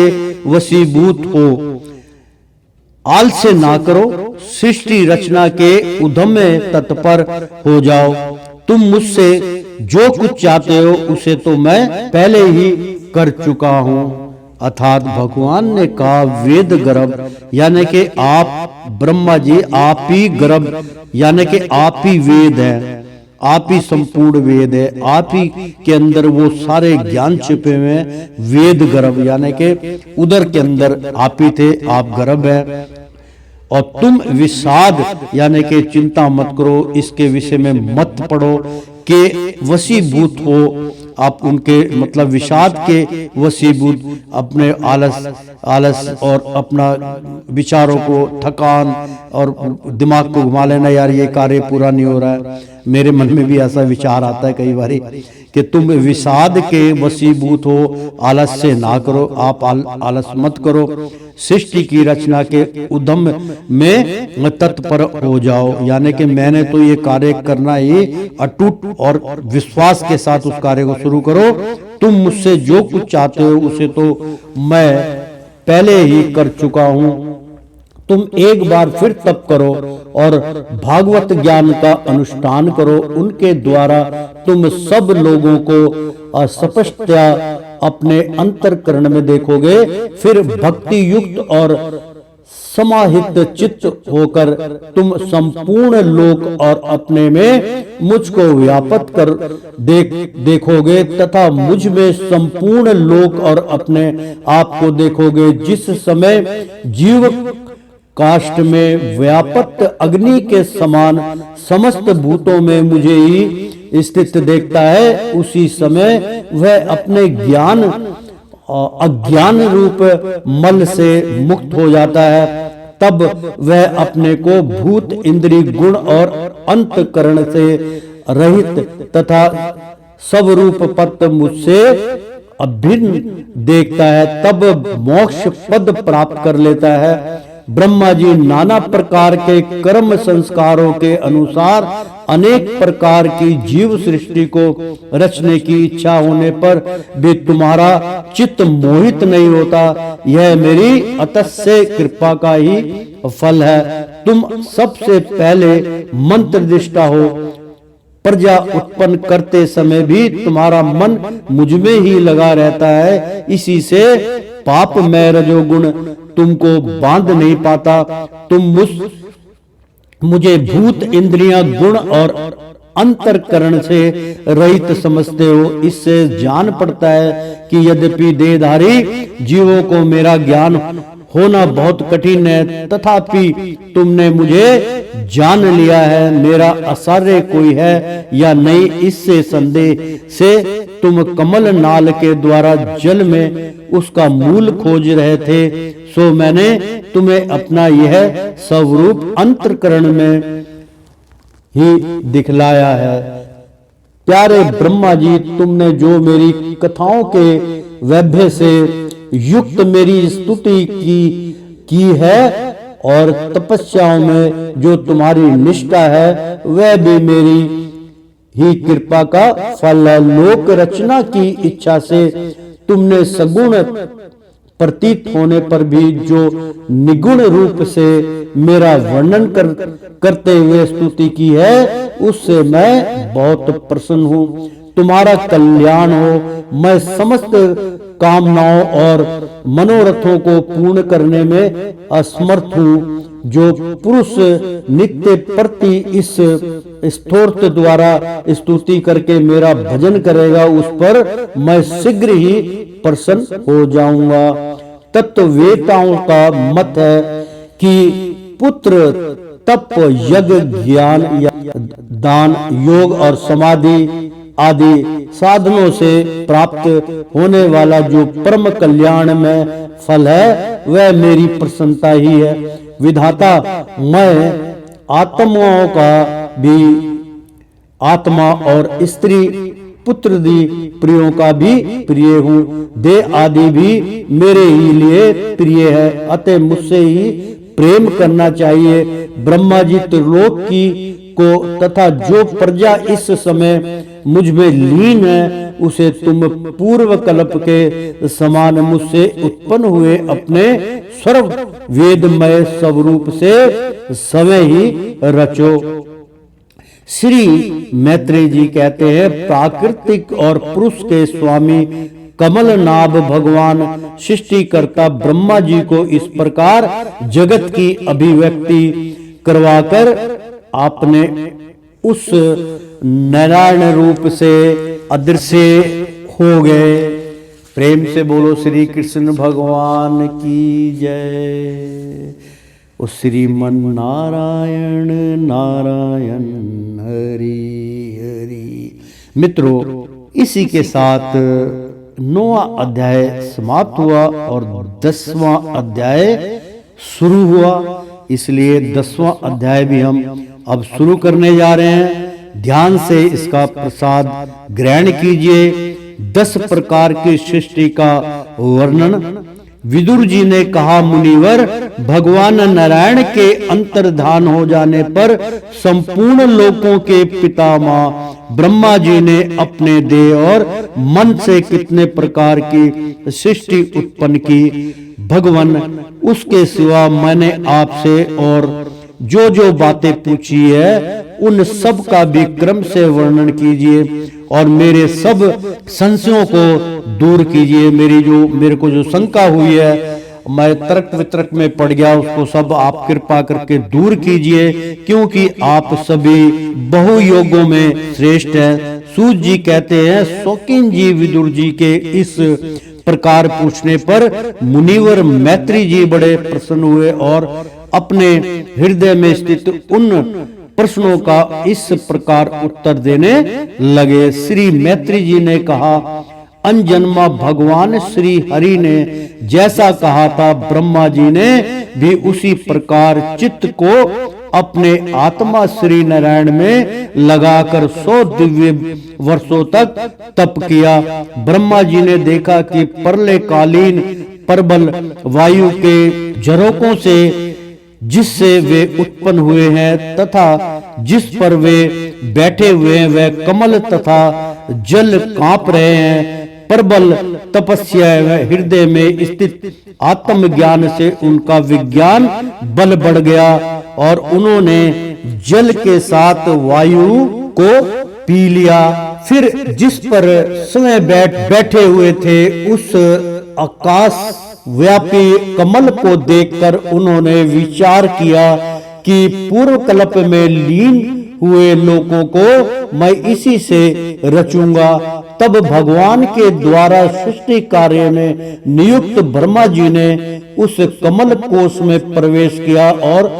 वशीभूत हो, आलस्य ना करो, सृष्टि रचना के उद्यम में तत्पर हो जाओ। तुम मुझसे जो कुछ चाहते हो उसे तो मैं पहले ही कर चुका हूं। अर्थात भगवान ने कहा, वेद गर्भ यानी कि आप ब्रह्मा जी आप ही गर्भ यानी कि आप ही वेद है, आप ही संपूर्ण वेद है, आप ही के अंदर वो सारे ज्ञान छिपे हुए हैं। वेद गर्भ यानी कि उदर के अंदर आप ही थे, आप गर्भ है। और तुम विषाद यानी कि चिंता मत करो, इसके विषय में मत पढ़ो के वशीभूत हो। आप उनके मतलब विषाद के वशीभूत, अपने आलस और अपना विचारों को थकान और दिमाग को घुमा लेना, यार ये कार्य पूरा नहीं हो रहा है। मेरे मन में भी ऐसा विचार आता है कई बारी कि तुम विषाद के वशीभूत हो, आलस से ना करो, आप आलस मत करो, सृष्टि की रचना के उद्यम में तत्पर हो जाओ। यानी कि मैंने तो ये कार्य करना ही अटूट और विश्वास के साथ उस कार्य को शुरू करो। तुम मुझसे जो कुछ चाहते हो उसे तो मैं पहले ही कर चुका हूं। तुम एक बार फिर तप करो और भागवत ज्ञान का अनुष्ठान करो। उनके द्वारा तुम सब लोगों को स्पष्टतया अपने अंतःकरण में देखोगे। फिर भक्ति युक्त और समाहित चित्त होकर तुम संपूर्ण लोक और अपने में मुझको व्यापक कर देखोगे तथा मुझ में संपूर्ण लोक और अपने आप को देखोगे। जिस समय जीव काष्ठ में व्यापक अग्नि के समान समस्त भूतों में मुझे ही स्थित देखता है, उसी समय वह अपने ज्ञान अज्ञान रूप मल से मुक्त हो जाता है। तब वह अपने को भूत इंद्रिय गुण और अंतकरण से रहित तथा सब रूप पद मुझसे अभिन्न देखता है। तब मोक्ष पद प्राप्त कर लेता है। ब्रह्मा जी नाना प्रकार के कर्म संस्कारों के अनुसार अनेक प्रकार की जीव सृष्टि को रचने की इच्छा होने पर भी तुम्हारा चित्त मोहित नहीं होता। यह मेरी अतस्य कृपा का ही फल है। तुम सबसे पहले मंत्र दृष्टा हो। प्रजा उत्पन्न करते समय भी तुम्हारा मन मुझ में ही लगा रहता है। इसी से पाप में रजोगुण तुमको बांध नहीं पाता। तुम मुझे भूत इंद्रियां गुण और अंतरकरण से रहित समझते हो। इससे जान पड़ता है कि यद्यपि देहधारी जीवों को मेरा ज्ञान होना बहुत कठिन है, तथापि तुमने मुझे जान लिया है। मेरा आश्चर्य कोई है या नहीं, इससे संदेह से तुम कमल नाल के द्वारा जल में उसका मूल खोज रहे थे, सो मैंने तुम्हें अपना यह स्वरूप अंतःकरण में ही दिखलाया है। प्यारे ब्रह्मा जी, तुमने जो मेरी कथाओं के वैभव से युक्त मेरी स्तुति की है और तपस्याओं में जो तुम्हारी निष्ठा है, वह भी मेरी ही कृपा का फल है। लोक रचना की इच्छा से तुमने सगुण प्रतीत होने पर भी जो निगुण रूप से मेरा वर्णन करते हुए स्तुति की है, उससे मैं बहुत प्रसन्न हूँ। तुम्हारा कल्याण हो। मैं समस्त कामनाओं और मनोरथों को पूर्ण करने में असमर्थ हूँ। जो पुरुष नित्य प्रति इस स्तोत्र द्वारा स्तुति करके मेरा भजन करेगा, उस पर मैं शीघ्र ही प्रसन्न हो जाऊंगा। तत्ववेताओं का मत है कि पुत्र तप, यज्ञ, ज्ञान, दान, योग और समाधि आदि साधनों से प्राप्त होने वाला जो परम कल्याण में फल है, वह मेरी प्रसन्नता ही है। विधाता, मैं आत्माओं का भी आत्मा और स्त्री पुत्र दी प्रियों का भी प्रिय हूँ। देह आदि भी मेरे ही लिए प्रिय है, अतः मुझसे ही प्रेम करना चाहिए। ब्रह्मा जी, त्रिलोक की को तथा जो प्रजा इस समय मुझ में लीन है, उसे तुम पूर्व कल्प के समान मुझसे उत्पन्न हुए अपने सर्व वेदमय स्वरूप से समय ही रचो। श्री मैत्रेय जी कहते हैं, प्राकृतिक और पुरुष के स्वामी कमलनाभ भगवान सृष्टिकर्ता ब्रह्मा जी को इस प्रकार जगत की अभिव्यक्ति करवाकर आपने उस नारायण रूप से अदृश्य हो गए। प्रेम से बोलो श्री कृष्ण भगवान की जय। उस श्रीमन नारायण नारायण हरि हरि। मित्रों, इसी के साथ 9वां अध्याय समाप्त हुआ और 10वां अध्याय शुरू हुआ। इसलिए 10वां अध्याय भी हम अब शुरू करने जा रहे हैं। ध्यान से इसका प्रसाद ग्रहण कीजिए। 10 प्रकार की सृष्टि का वर्णन। विदुर जी ने कहा, मुनिवर, भगवान नारायण के अंतर्धान हो जाने पर संपूर्ण लोकों के पितामह ब्रह्मा जी ने अपने देह और मन से कितने प्रकार की सृष्टि उत्पन्न की। भगवान, उसके सिवा मैंने आपसे और जो जो बातें पूछी है, उन सब का भी क्रम से वर्णन कीजिए और मेरे सब संशयों को दूर कीजिए। मेरे को जो शंका हुई है, मैं तर्क वितर्क में पड़ गया, उसको सब आप कृपा करके दूर कीजिए, क्योंकि आप सभी बहुयोगों में श्रेष्ठ हैं। सूत जी कहते हैं, शौकीन जी विदुर जी के इस प्रकार पूछने पर मुनिवर मैत्री जी बड़े प्रसन्न हुए और अपने हृदय में स्थित उन प्रश्नों का इस प्रकार उत्तर देने लगे। श्री मैत्री जी ने कहा, अनजन्मा भगवान श्री हरि ने जैसा कहा था, ब्रह्मा जी ने भी उसी प्रकार चित्त को अपने आत्मा श्री नारायण में लगाकर 100 दिव्य वर्षों तक तप किया। ब्रह्मा जी ने देखा कि प्रलयकालीन प्रबल वायु के झरोकों से जिससे वे उत्पन्न हुए हैं तथा जिस पर वे बैठे हुए हैं, वह कमल तथा जल कांप रहे हैं। प्रबल तपस्या हृदय में स्थित आत्मज्ञान से उनका विज्ञान बल बढ़ गया और उन्होंने जल के साथ वायु को पी लिया। फिर जिस पर स्वयं बैठे हुए थे, उस आकाश व्यापी कमल को देखकर उन्होंने विचार किया कि पूर्व कल्प में लीन हुए लोकों को मैं इसी से रचूंगा। तब भगवान के द्वारा सृष्टि कार्य में नियुक्त ब्रह्मा जी ने उस कमल कोश में प्रवेश किया और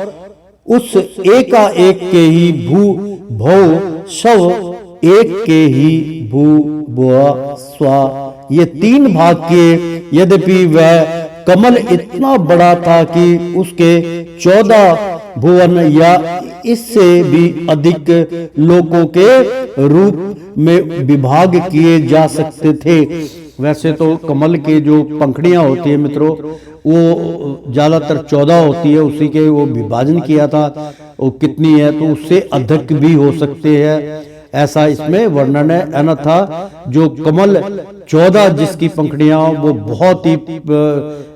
उस एकाएक के ही भू भव शव एक के ही भू भुआ स्वा ये 3 भाग किए। यद्यपि वह कमल इतना बड़ा था कि उसके 14 भुवन या इससे भी अधिक लोकों के रूप में विभाग किए जा सकते थे। वैसे तो कमल के जो पंखड़ियां होती है मित्रों, वो ज्यादातर 14 होती है, उसी के वो विभाजन किया था। वो कितनी है तो उससे अधिक भी हो सकते हैं, ऐसा इसमें वर्णन है। अन्यथा जो कमल 14 जिसकी पंखड़ियां, वो बहुत ही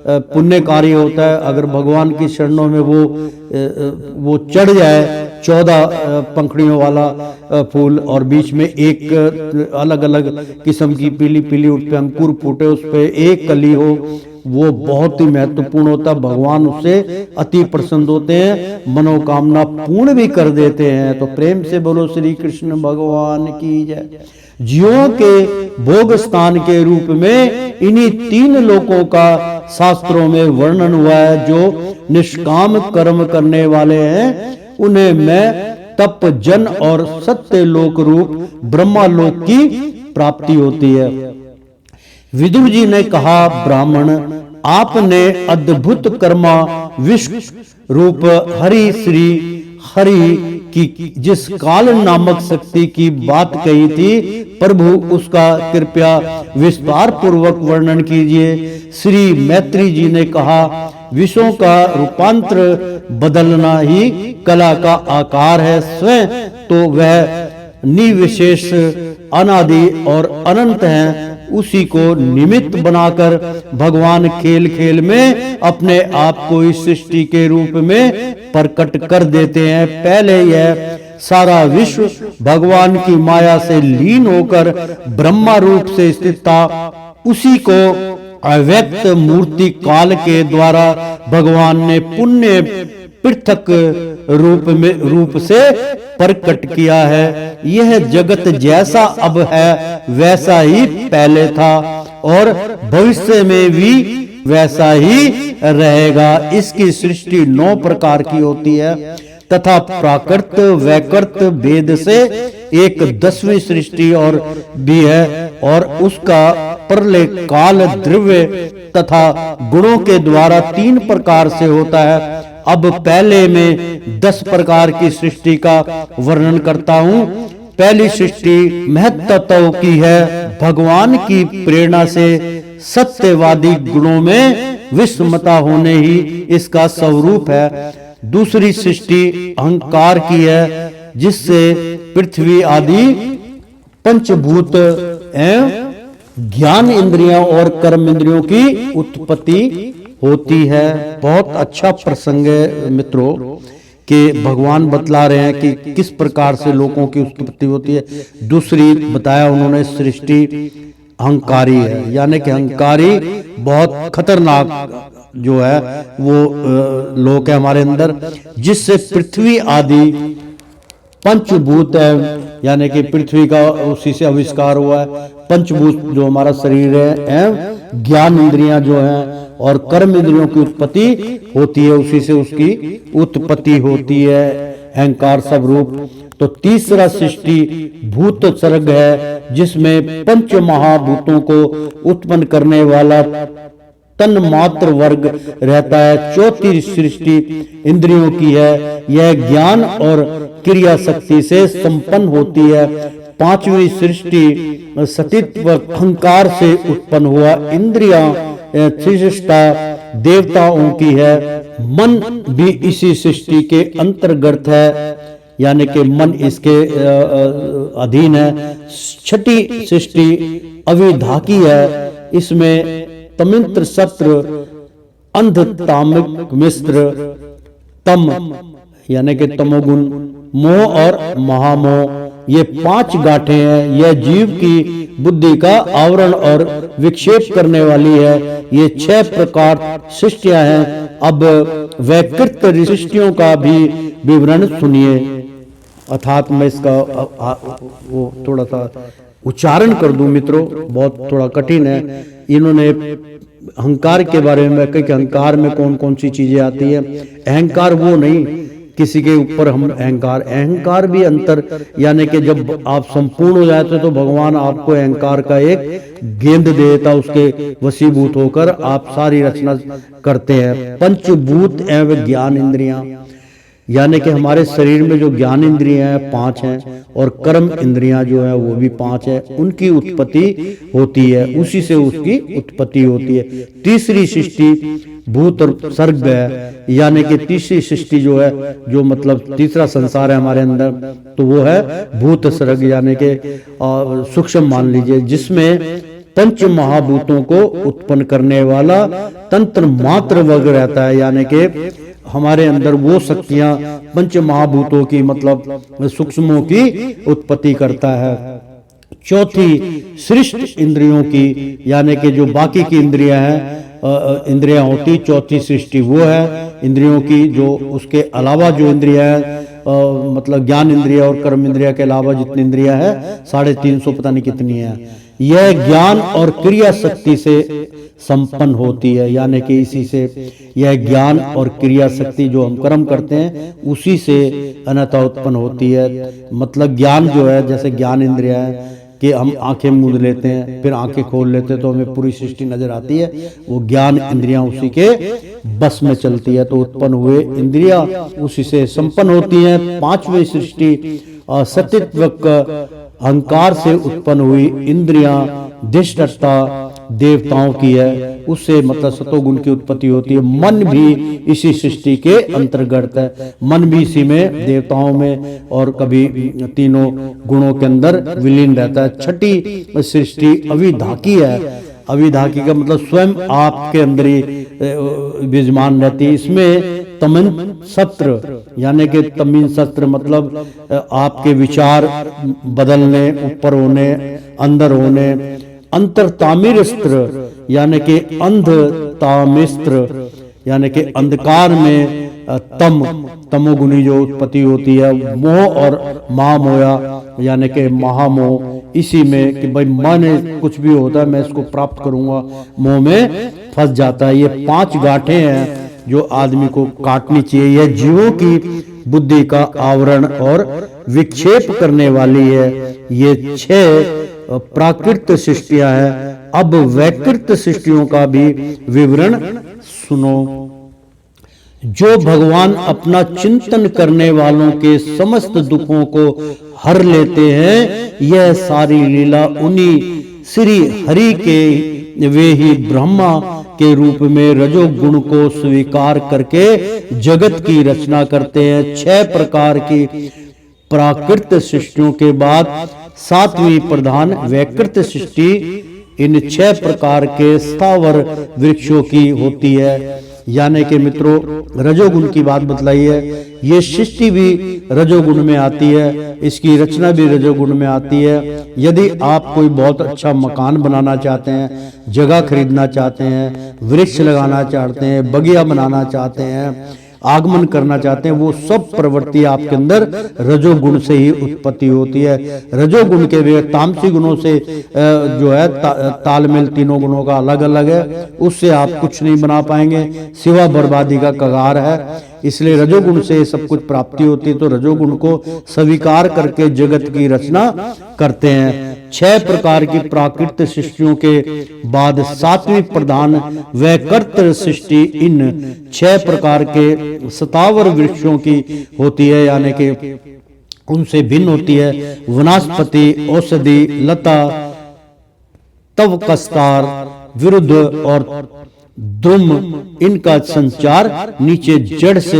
पुण्यकारी होता है। अगर भगवान की शरणों में वो चढ़ जाए 14 पंखड़ियों वाला फूल और बीच में एक अलग अलग किस्म की पीली पीली उठ पे अंकुर फूटे, उस पे एक कली हो, वो बहुत ही महत्वपूर्ण होता है। भगवान उससे अति प्रसन्न होते हैं, मनोकामना पूर्ण भी कर देते हैं। तो प्रेम से बोलो श्री कृष्ण भगवान की जय। जीवों के भोग स्थान के रूप में इन्हीं 3 लोकों का शास्त्रों में वर्णन हुआ है। जो निष्काम कर्म करने वाले हैं उन्हें मैं तप जन और सत्य लोक रूप ब्रह्मा लोक की प्राप्ति होती है। विदुर जी ने कहा, ब्राह्मण आपने अद्भुत कर्मा विश्व रूप हरि श्री हरि की जिस काल नामक शक्ति की बात कही थी, प्रभु उसका कृपया विस्तार पूर्वक वर्णन कीजिए। श्री मैत्री जी ने कहा, विषयों का रूपांतर बदलना ही कला का आकार है। स्वयं तो वह निर्विशेष अनादि और अनंत है। उसी को निमित्त बनाकर भगवान खेल खेल में अपने आप को इस सृष्टि के रूप में प्रकट कर देते हैं। पहले यह सारा विश्व भगवान की माया से लीन होकर ब्रह्मा रूप से स्थित था। उसी को अव्यक्त मूर्ति काल के द्वारा भगवान ने पुण्य पृथक रूप से प्रकट किया है। यह जगत जैसा अब है वैसा ही पहले था और भविष्य में भी वैसा ही रहेगा। इसकी सृष्टि 9 प्रकार की होती है तथा प्राकृत वैकृत भेद से एक 10वीं सृष्टि और भी है और उसका प्रलय काल द्रव्य तथा गुणों के द्वारा 3 प्रकार से होता है। अब पहले में 10 प्रकार की सृष्टि का वर्णन करता हूँ। पहली सृष्टि महत्त्व की है, भगवान की प्रेरणा से सत्यवादी गुणों में विस्मता होने ही इसका स्वरूप है। दूसरी सृष्टि अहंकार की है, जिससे पृथ्वी आदि पंचभूत एवं ज्ञान इंद्रियों और कर्म इंद्रियों की उत्पत्ति होती है। बहुत अच्छा प्रसंग है मित्रों कि भगवान बतला रहे हैं कि किस प्रकार से लोगों की उत्पत्ति होती है। दूसरी बताया उन्होंने सृष्टि अहंकारी है, यानी कि अहंकारी बहुत खतरनाक जो है वो लोक है हमारे अंदर, जिससे पृथ्वी आदि पंचभूत है, यानी कि पृथ्वी का उसी से आविष्कार हुआ है। पंचभूत जो हमारा शरीर है एवं ज्ञान इंद्रियां जो हैं और कर्म इंद्रियों की उत्पत्ति होती है, उसी से उसकी उत्पत्ति होती है, अहंकार सब रूप। तो तीसरा सृष्टि भूत सर्ग है, जिसमें पंच महाभूतों को उत्पन्न करने वाला तन मात्र वर्ग रहता है। चौथी सृष्टि इंद्रियों की है, यह ज्ञान और क्रिया शक्ति से संपन्न होती है। पांचवी सृष्टि सतित्व अहंकार से उत्पन्न हुआ इंद्रियां त्रिष्ठा देवताओं की है। मन भी इसी सृष्टि के अंतर्गत है, यानी कि मन इसके अधीन है। छठी सृष्टि अविधाकी है, इसमें तमिंत्र सत्र अंध तामिक मिश्र तम यानी कि तमोगुण मोह और महामोह, ये 5 गांठें हैं। यह जीव की बुद्धि का आवरण और विक्षेप करने वाली है। ये 6 प्रकार सृष्टियां हैं। अब वैकृत सृष्टियों का भी विवरण सुनिए। अर्थात मैं इसका वो थोड़ा सा उच्चारण कर दूं मित्रों, बहुत थोड़ा कठिन है। इन्होंने अहंकार के बारे में कहा कि अहंकार में कौन कौन सी चीजें आती है। अहंकार वो नहीं किसी के ऊपर हम अहंकार भी अंतर, यानी कि जब आप संपूर्ण हो जाते तो भगवान आपको अहंकार का एक गेंद देता, उसके वशीभूत होकर आप सारी रचना करते हैं। पंचभूत एवं ज्ञान इंद्रियां, यानी कि हमारे शरीर में जो ज्ञान इंद्रियां हैं 5 हैं और कर्म इंद्रियां जो है वो भी 5 है, उनकी उत्पत्ति होती है, उसी से उसकी उत्पत्ति होती है। तीसरी सृष्टि भूत और सर्ग है, यानी कि तीसरी सृष्टि जो है, जो मतलब तीसरा संसार है हमारे अंदर, तो वो है भूत सर्ग, यानी कि सूक्ष्म मान लीजिए, जिसमें पंच महाभूतों को उत्पन्न करने वाला तंत्र मात्र वर्ग रहता है, यानी कि हमारे अंदर वो शक्तियां पंच महाभूतों की मतलब सूक्ष्मों की उत्पत्ति करता है। चौथी सृष्टि इंद्रियों की, यानी कि जो बाकी की इंद्रियां हैं, इंद्रियां होती, चौथी सृष्टि वो है इंद्रियों की। जो उसके अलावा जो इंद्रियां हैं, मतलब ज्ञान इंद्रिया और कर्म इंद्रिया के अलावा जितनी इंद्रियां हैं 350 पता नहीं कितनी है, यह ज्ञान और क्रिया शक्ति से संपन्न होती है, यानी कि इसी से यह ज्ञान और क्रिया शक्ति जो हम कर्म करते हैं उसी से अनता उत्पन्न होती है। मतलब ज्ञान जो है, जैसे ज्ञान इंद्रिया है कि हम आंखें मूंद लेते हैं फिर आंखें खोल लेते हैं तो हमें पूरी सृष्टि नजर आती है, वो ज्ञान इंद्रियां उसी के बस में चलती है, तो उत्पन्न हुए इंद्रियां उसी से संपन्न होती हैं। पांचवी सृष्टि सतित्व अहंकार से उत्पन्न हुई इंद्रियां दिष्टता देवताओं की है, उससे मतलब सतोगुण की उत्पत्ति होती है। मन भी इसी सृष्टि के अंतर्गत है, मन भी इसी में देवताओं में और कभी तीनों गुणों के अंदर विलीन रहता है। छठी सृष्टि अविधाकी है, अविधाकी का मतलब स्वयं आपके अंदर ही विद्यमान रहती है। इसमें तमिन सत्र, यानी कि तमिन सत्र मतलब आपके विचार बदलने, ऊपर होने, अंदर होने। अंतरतामिस्त्र, यानी कि अंधतामिस्त्र, यानी कि अंधकार में तमोगुनी जो उत्पत्ति होती है। मोह और महामोया, यानी कि महामोह, इसी में कि भाई मैंने कुछ भी होता है मैं इसको प्राप्त करूंगा, मोह में फंस जाता है। ये 5 गांठें हैं जो आदमी को काटनी चाहिए। यह जीवों की बुद्धि का आवरण और विक्षेप करने वाली है। ये 6 प्राकृत सृष्टियां हैं। अब वैकृत सृष्टियों का भी विवरण सुनो। जो भगवान अपना चिंतन करने वालों के समस्त दुखों को हर लेते हैं, यह सारी लीला उन्हीं श्री हरि के वे ही ब्रह्मा के रूप में रजोगुण को स्वीकार करके जगत की रचना करते हैं। 6 प्रकार की प्राकृत सृष्टियों के बाद 7वीं प्रधान वैकृत सृष्टि इन 6 प्रकार के स्थावर वृक्षों की होती है। यानी कि मित्रों रजोगुण की बात बतलाई है, ये सृष्टि भी रजोगुण में आती है, इसकी रचना भी रजोगुण में आती है। यदि आप कोई बहुत अच्छा मकान बनाना चाहते हैं, जगह खरीदना चाहते हैं, वृक्ष लगाना चाहते हैं, बगिया बनाना चाहते हैं, आगमन करना चाहते हैं, वो सब प्रवृत्ति आपके अंदर रजोगुण से ही उत्पत्ति होती है। रजोगुण के बगैर तामसी गुणों से जो है तालमेल तीनों गुणों का अलग अलग है, उससे आप कुछ नहीं बना पाएंगे, सिवा बर्बादी का कगार है। इसलिए रजोगुण से सब कुछ प्राप्ति होती है, तो रजोगुण को स्वीकार करके जगत की रचना करते हैं। 6 प्रकार की प्राकृत सृष्टियों के बाद 7वीं प्रधान वैकृत सृष्टि इन 6 प्रकार के स्थावर वृक्षों की होती है, यानी कि उनसे भिन्न होती है। वनस्पति, औषधि, लता, तव कस्तार, विरुद्ध और द्रुम, इनका संचार नीचे जड़ से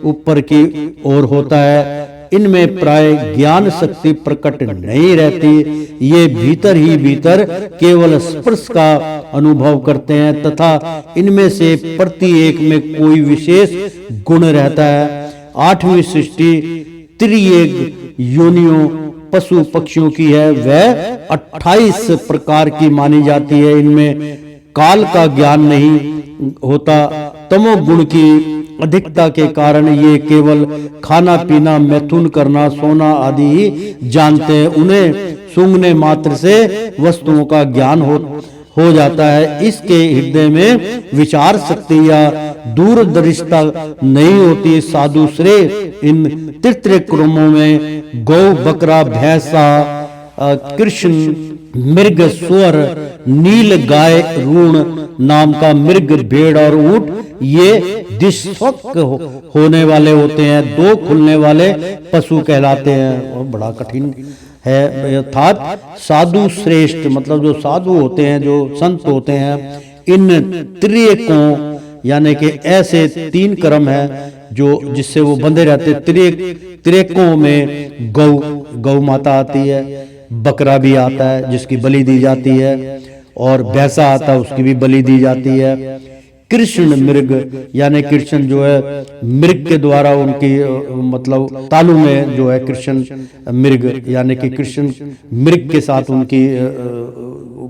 ऊपर की ओर होता है। इनमें प्राय ज्ञान शक्ति प्रकट नहीं रहती, ये भीतर ही भीतर केवल स्पर्श का अनुभव करते हैं तथा इनमें से प्रत्येक में कोई विशेष गुण रहता है। 8वीं सृष्टि त्रिएक योनियों पशु पक्षियों की है, वह 28 प्रकार की मानी जाती है। इनमें काल का ज्ञान नहीं होता, तमोगुण की अधिकता के कारण ये केवल खाना पीना, मैथुन करना, सोना आदि ही जानते हैं। उन्हें सूंघने मात्र से वस्तुओं का ज्ञान हो जाता है। इसके हृदय में विचार शक्ति या दूरदर्शिता नहीं होती। साधु श्रेय इन त्रिक्रमों में गौ, बकरा, भैंसा, कृष्ण, मृग, सुअर, नील गाय, रून नाम का मृग, भेड़ और ऊंट ये दिष्वक होने वाले होते हैं, दो खुलने वाले पशु कहलाते हैं। और बड़ा कठिन है। अर्थात साधु श्रेष्ठ मतलब जो साधु होते हैं, जो संत होते हैं, इन त्रिकों यानी कि ऐसे 3 क्रम है जो जिससे वो बंधे रहते। त्रिकों में गौ माता आती है, बकरा भी आता है जिसकी बलि दी जाती है, और भैंसा आता है उसकी भी बलि दी जाती है। कृष्ण मृग यानी कृष्ण जो है मृग के द्वारा उनकी मतलब तालु में जो है कृष्ण मृग यानी कि कृष्ण मृग के साथ उनकी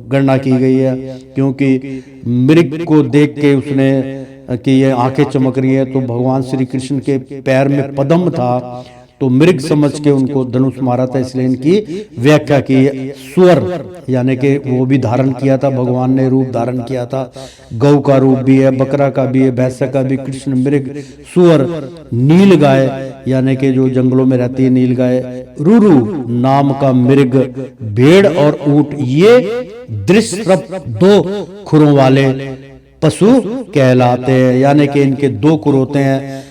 गणना की गई है, क्योंकि मृग को देख के उसने कि ये आंखें चमक रही है तो भगवान श्री कृष्ण के पैर में पद्म था, तो मृग समझ के उनको धनुष मारा था, इसलिए इनकी व्याख्या की। सुअर यानी कि वो भी धारण किया था, भगवान ने रूप धारण किया था। गौ का रूप भी है, बकरा का भी है, भैंसा का भी, कृष्ण मृग, सुअर, नील गाय यानी कि जो जंगलों में रहती है नील गाय, रुरु नाम का मृग, भेड़ और ऊंट ये दृश्य 2 खुरों वाले पशु कहलाते हैं। यानी कि इनके 2 खुर होते हैं,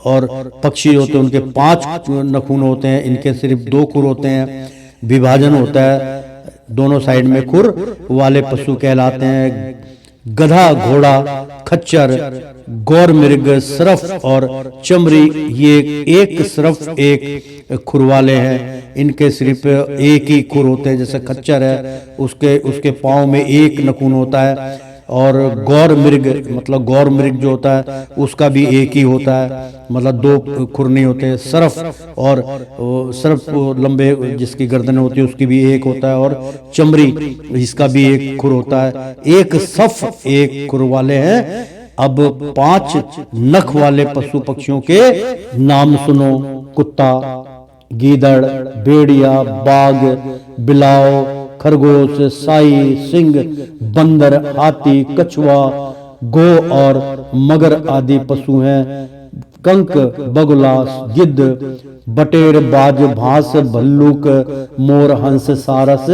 और पक्षी होते हैं उनके 5 नखून होते हैं, इनके सिर्फ 2 खुर होते हैं। विभाजन होता है, दोनों साइड में खुर वाले पशु कहलाते हैं। गधा, घोड़ा, खच्चर, गौर मृग, सरफ और चमरी ये एक सरफ एक खुर वाले हैं। इनके सिर्फ एक ही खुर होते हैं। जैसे खच्चर है उसके पाँव में 1 नखून होता है, और गौर मृग मतलब गौर मृग जो होता है उसका भी 1 ही होता है, मतलब 2 खुर नहीं होते। सरफ और सरफ लंबे जिसकी गर्दन होती है उसकी भी 1 होता है, और चमरी इसका भी 1 खुर होता है। एक सफ 1 खुर वाले हैं। अब 5 नख वाले पशु पक्षियों के नाम सुनो। कुत्ता, गीदड़, भेड़िया, बाघ, बिलाव, खरगोश, साई, सिंह, बंदर, हाथी, कछुआ, गो और मगर आदि पशु हैं। कंक, बगुला, गिद्ध, बटेर, बाज, भास, भल्लूक, मोर, हंस, सारस,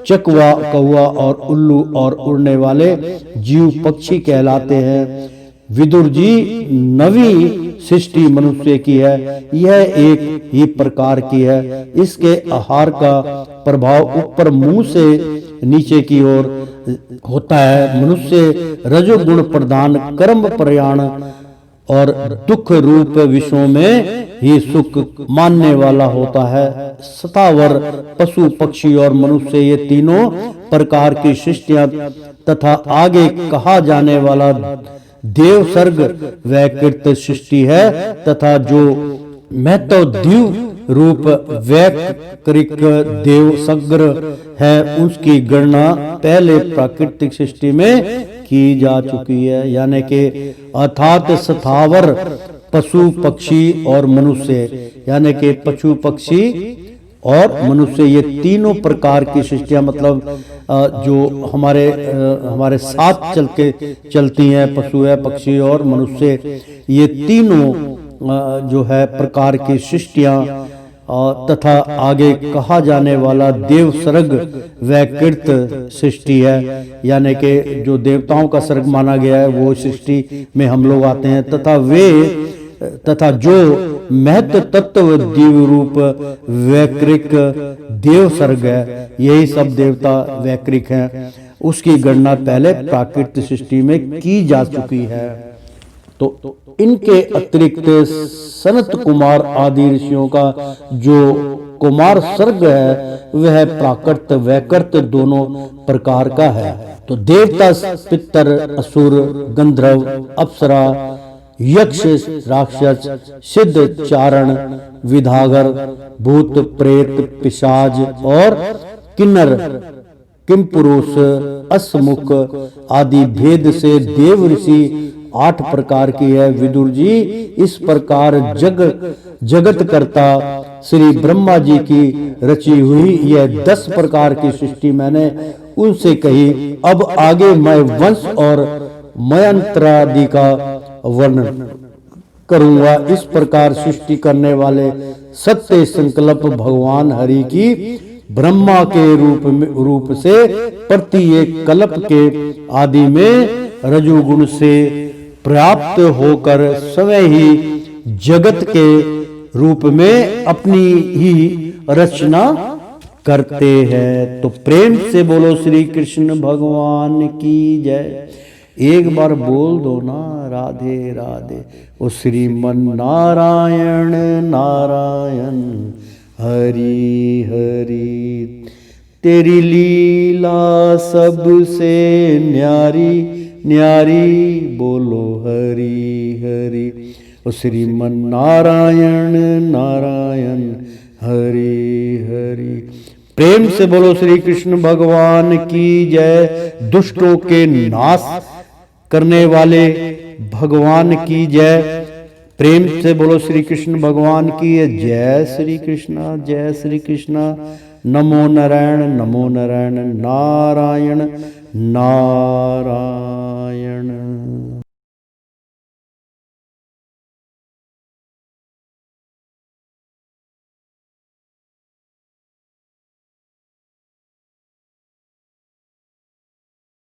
चकवा, कौवा और उल्लू और उड़ने वाले जीव पक्षी कहलाते हैं। विदुर जी, नवी सृष्टि मनुष्य की है, यह एक ही प्रकार की है। इसके आहार का प्रभाव ऊपर मुंह से नीचे की ओर होता है। मनुष्य रजोगुण प्रधान, कर्म प्रयाण और दुख रूप विषयों में ही सुख मानने वाला होता है। सतावर पशु, पक्षी और मनुष्य ये तीनों प्रकार की सृष्टियां तथा आगे कहा जाने वाला देव सर्ग वैकृत सृष्टि है, तथा जो महत्व द्वीव रूप वैकृक देव सग्र है उसकी गणना पहले प्राकृतिक सृष्टि में की जा चुकी है। यानी कि अर्थात स्थावर पशु, पक्षी और मनुष्य यानी कि पशु, पक्षी और मनुष्य ये तीनों प्रकार की सृष्टियां मतलब जो हमारे साथ चलती हैं, पशु है, पक्षी और मनुष्य, ये तीनों जो है प्रकार की सृष्टियां तथा आगे कहा जाने वाला देव सर्ग वैकृत सृष्टि है। यानी कि जो देवताओं का सर्ग माना गया है वो सृष्टि में हम लोग आते हैं, तथा जो महत्व तत्व दिव्य रूप वैकृक देव सर्ग है, यही सब देवता वैकृक हैं, उसकी गणना पहले प्राकृतिक सृष्टि में की जा चुकी है। तो इनके अतिरिक्त सनत कुमार आदि ऋषियों का जो कुमार सर्ग है वह प्राकृत वैकृत दोनों प्रकार का है। तो देवता, पितर, असुर, गंधर्व, अप्सरा, यक्ष, राक्षस, सिद्ध, चारण, विधागर, भूत, प्रेत, पिशाच और किन्नर, किमपुरुष, असमुख आदि भेद से देव ऋषि 8 प्रकार की है विदुर जी। इस प्रकार जगत करता श्री ब्रह्मा जी की रची हुई यह 10 प्रकार की सृष्टि मैंने उनसे कही। अब आगे मैं वंश और मयंत्रादि का वर्णन करूंगा। इस प्रकार सृष्टि करने वाले सत्य संकल्प भगवान हरि की ब्रह्मा के रूप से प्रत्येक कल्प के आदि में रजोगुण से प्राप्त होकर स्वयं ही जगत के रूप में अपनी ही रचना करते हैं। तो प्रेम से बोलो श्री कृष्ण भगवान की जय। एक बार बोल दो ना राधे राधे। ओ श्रीमन नारायण नारायण हरि हरि, तेरी लीला सबसे न्यारी न्यारी, बोलो हरि हरि। ओ श्रीमन नारायण नारायण हरि हरि। प्रेम से बोलो श्री कृष्ण भगवान की जय। दुष्टों के नाश करने वाले भगवान की जय। प्रेम से बोलो श्री कृष्ण भगवान की जय। श्री कृष्णा जय श्री कृष्णा। नमो नारायण नमो नारायण नारायण नारायण।